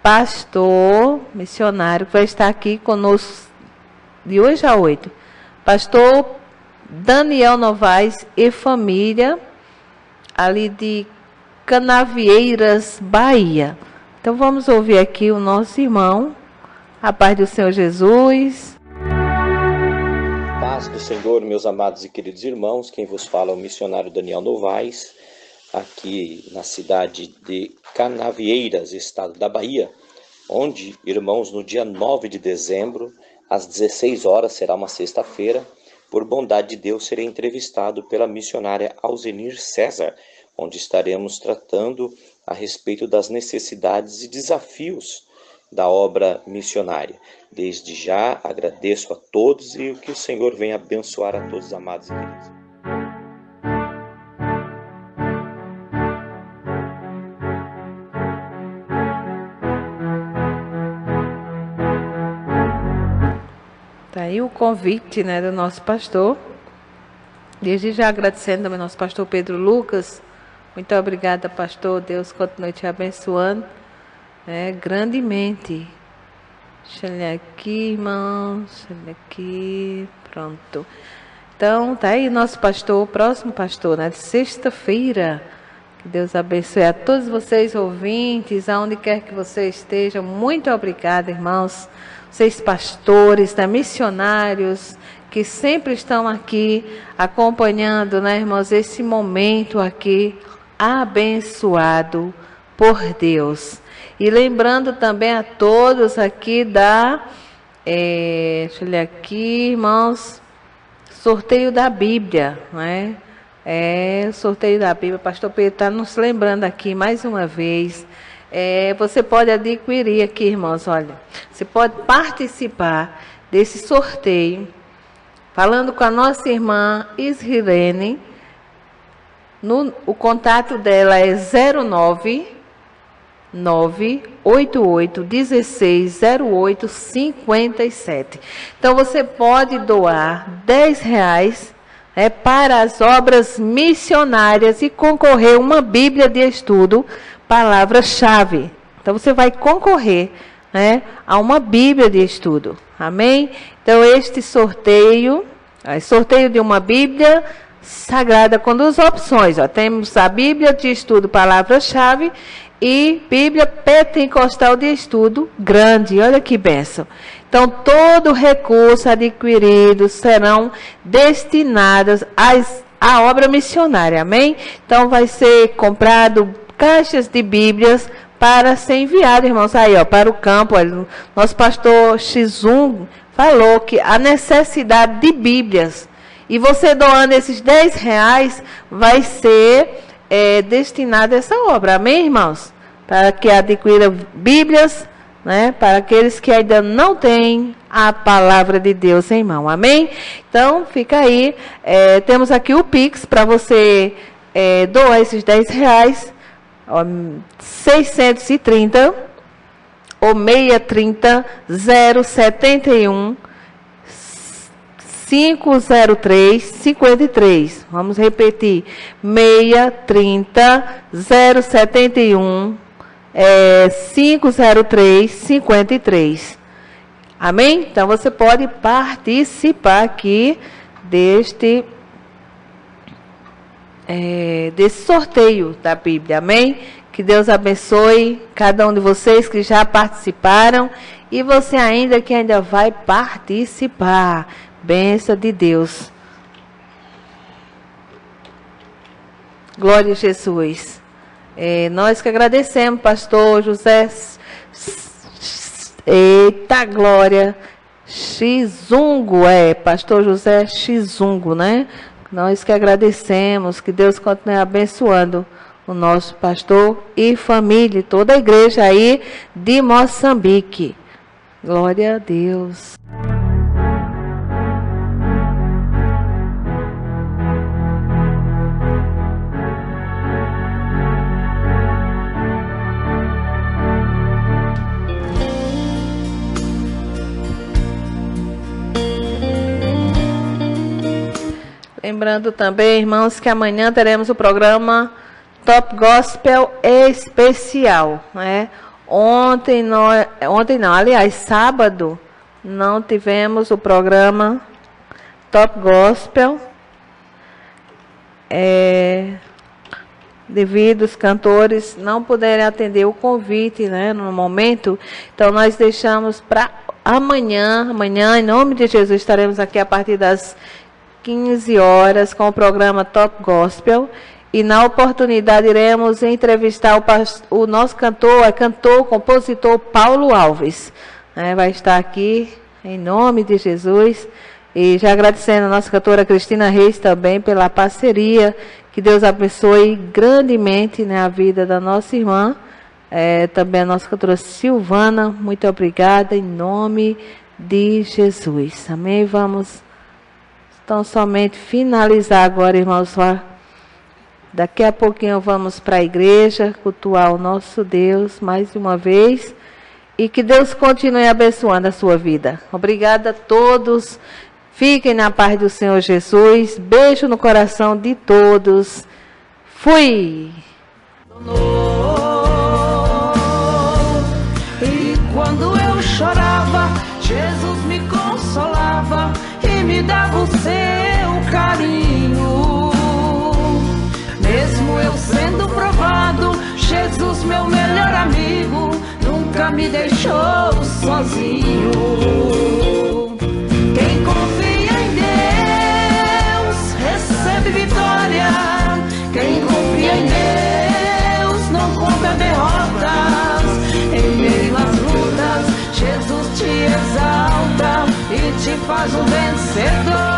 pastor missionário que vai estar aqui conosco de hoje a 8. Pastor Daniel Novaes e família, ali de Canavieiras, Bahia. Então vamos ouvir aqui o nosso irmão. A paz do Senhor Jesus. Paz do Senhor, meus amados e queridos irmãos. Quem vos fala é o missionário Daniel Novaes, aqui na cidade de Canavieiras, estado da Bahia, onde, irmãos, no dia 9 de dezembro, às 16 horas, será uma sexta-feira, por bondade de Deus, serei entrevistado pela missionária Alzenir César, onde estaremos tratando a respeito das necessidades e desafios da obra missionária. Desde já agradeço a todos e que o Senhor venha abençoar a todos, amados e queridos. Tá aí o convite, né, do nosso pastor. Desde já agradecendo também ao nosso pastor Pedro Lucas. Muito obrigada, pastor. Deus continue te abençoando grandemente. Deixa eu olhar aqui, irmãos. Deixa eu olhar aqui. Pronto. Então, tá aí nosso pastor, o próximo pastor, de sexta-feira. Que Deus abençoe a todos vocês, ouvintes, aonde quer que vocês estejam. Muito obrigada, irmãos. Vocês pastores, missionários, que sempre estão aqui acompanhando, irmãos, esse momento aqui abençoado por Deus. E lembrando também a todos aqui deixa eu ler aqui, irmãos, sorteio da Bíblia, sorteio da Bíblia. O pastor Pedro está nos lembrando aqui mais uma vez. Você pode adquirir aqui, irmãos, olha, você pode participar desse sorteio, falando com a nossa irmã Isrirene. O contato dela é 09988160857. Então você pode doar R$10 para as obras missionárias e concorrer a uma Bíblia de estudo, palavra-chave. Então você vai concorrer a uma Bíblia de estudo. Amém? Então este sorteio de uma Bíblia Sagrada com duas opções. Temos a Bíblia de estudo palavra-chave e Bíblia Pentecostal de estudo grande. Olha que bênção. Então, todo recurso adquirido serão destinados à obra missionária. Amém? Então, vai ser comprado caixas de Bíblias para ser enviado, irmãos, para o campo. Nosso pastor Xizung falou que a necessidade de Bíblias. E você doando esses R$10 vai ser destinado a essa obra. Amém, irmãos? Para que adquira Bíblias, para aqueles que ainda não têm a palavra de Deus em mão. Amém? Então, fica aí. Temos aqui o Pix para você doar esses R$10. 630 ou 630 071 503 53. Vamos repetir. 630 071 503 53. Amém? Então você pode participar aqui desse sorteio da Bíblia. Amém? Que Deus abençoe cada um de vocês que já participaram e você que ainda vai participar. Bênção de Deus. Glória a Jesus. Nós que agradecemos, pastor José. Eita glória. Xizungo, pastor José Xizungo, Nós que agradecemos, que Deus continue abençoando o nosso pastor e família, toda a igreja aí de Moçambique. Glória a Deus. Lembrando também, irmãos, que amanhã teremos o programa Top Gospel Especial, sábado, não tivemos o programa Top Gospel, devido os cantores não puderem atender o convite, no momento. Então, nós deixamos para amanhã, em nome de Jesus, estaremos aqui a partir das 15 horas com o programa Top Gospel e na oportunidade iremos entrevistar o nosso compositor Paulo Alves. Vai estar aqui em nome de Jesus e já agradecendo a nossa cantora Cristina Reis também pela parceria. Que Deus abençoe grandemente a vida da nossa irmã, também a nossa cantora Silvana. Muito obrigada em nome de Jesus. Amém? Vamos então somente finalizar agora, irmãos. Daqui a pouquinho vamos para a igreja cultuar o nosso Deus mais uma vez. E que Deus continue abençoando a sua vida. Obrigada a todos Fiquem na paz do Senhor Jesus. Beijo no coração de todos. Fui! E quando eu chorava, Jesus me consolava e me dava o seu carinho. Mesmo eu sendo provado, Jesus, meu melhor amigo, nunca me deixou sozinho. Quem confia em Deus recebe vitória. Quem confia em Deus não come derrotas. Em meio às lutas, Jesus te exalta e te faz um vencedor.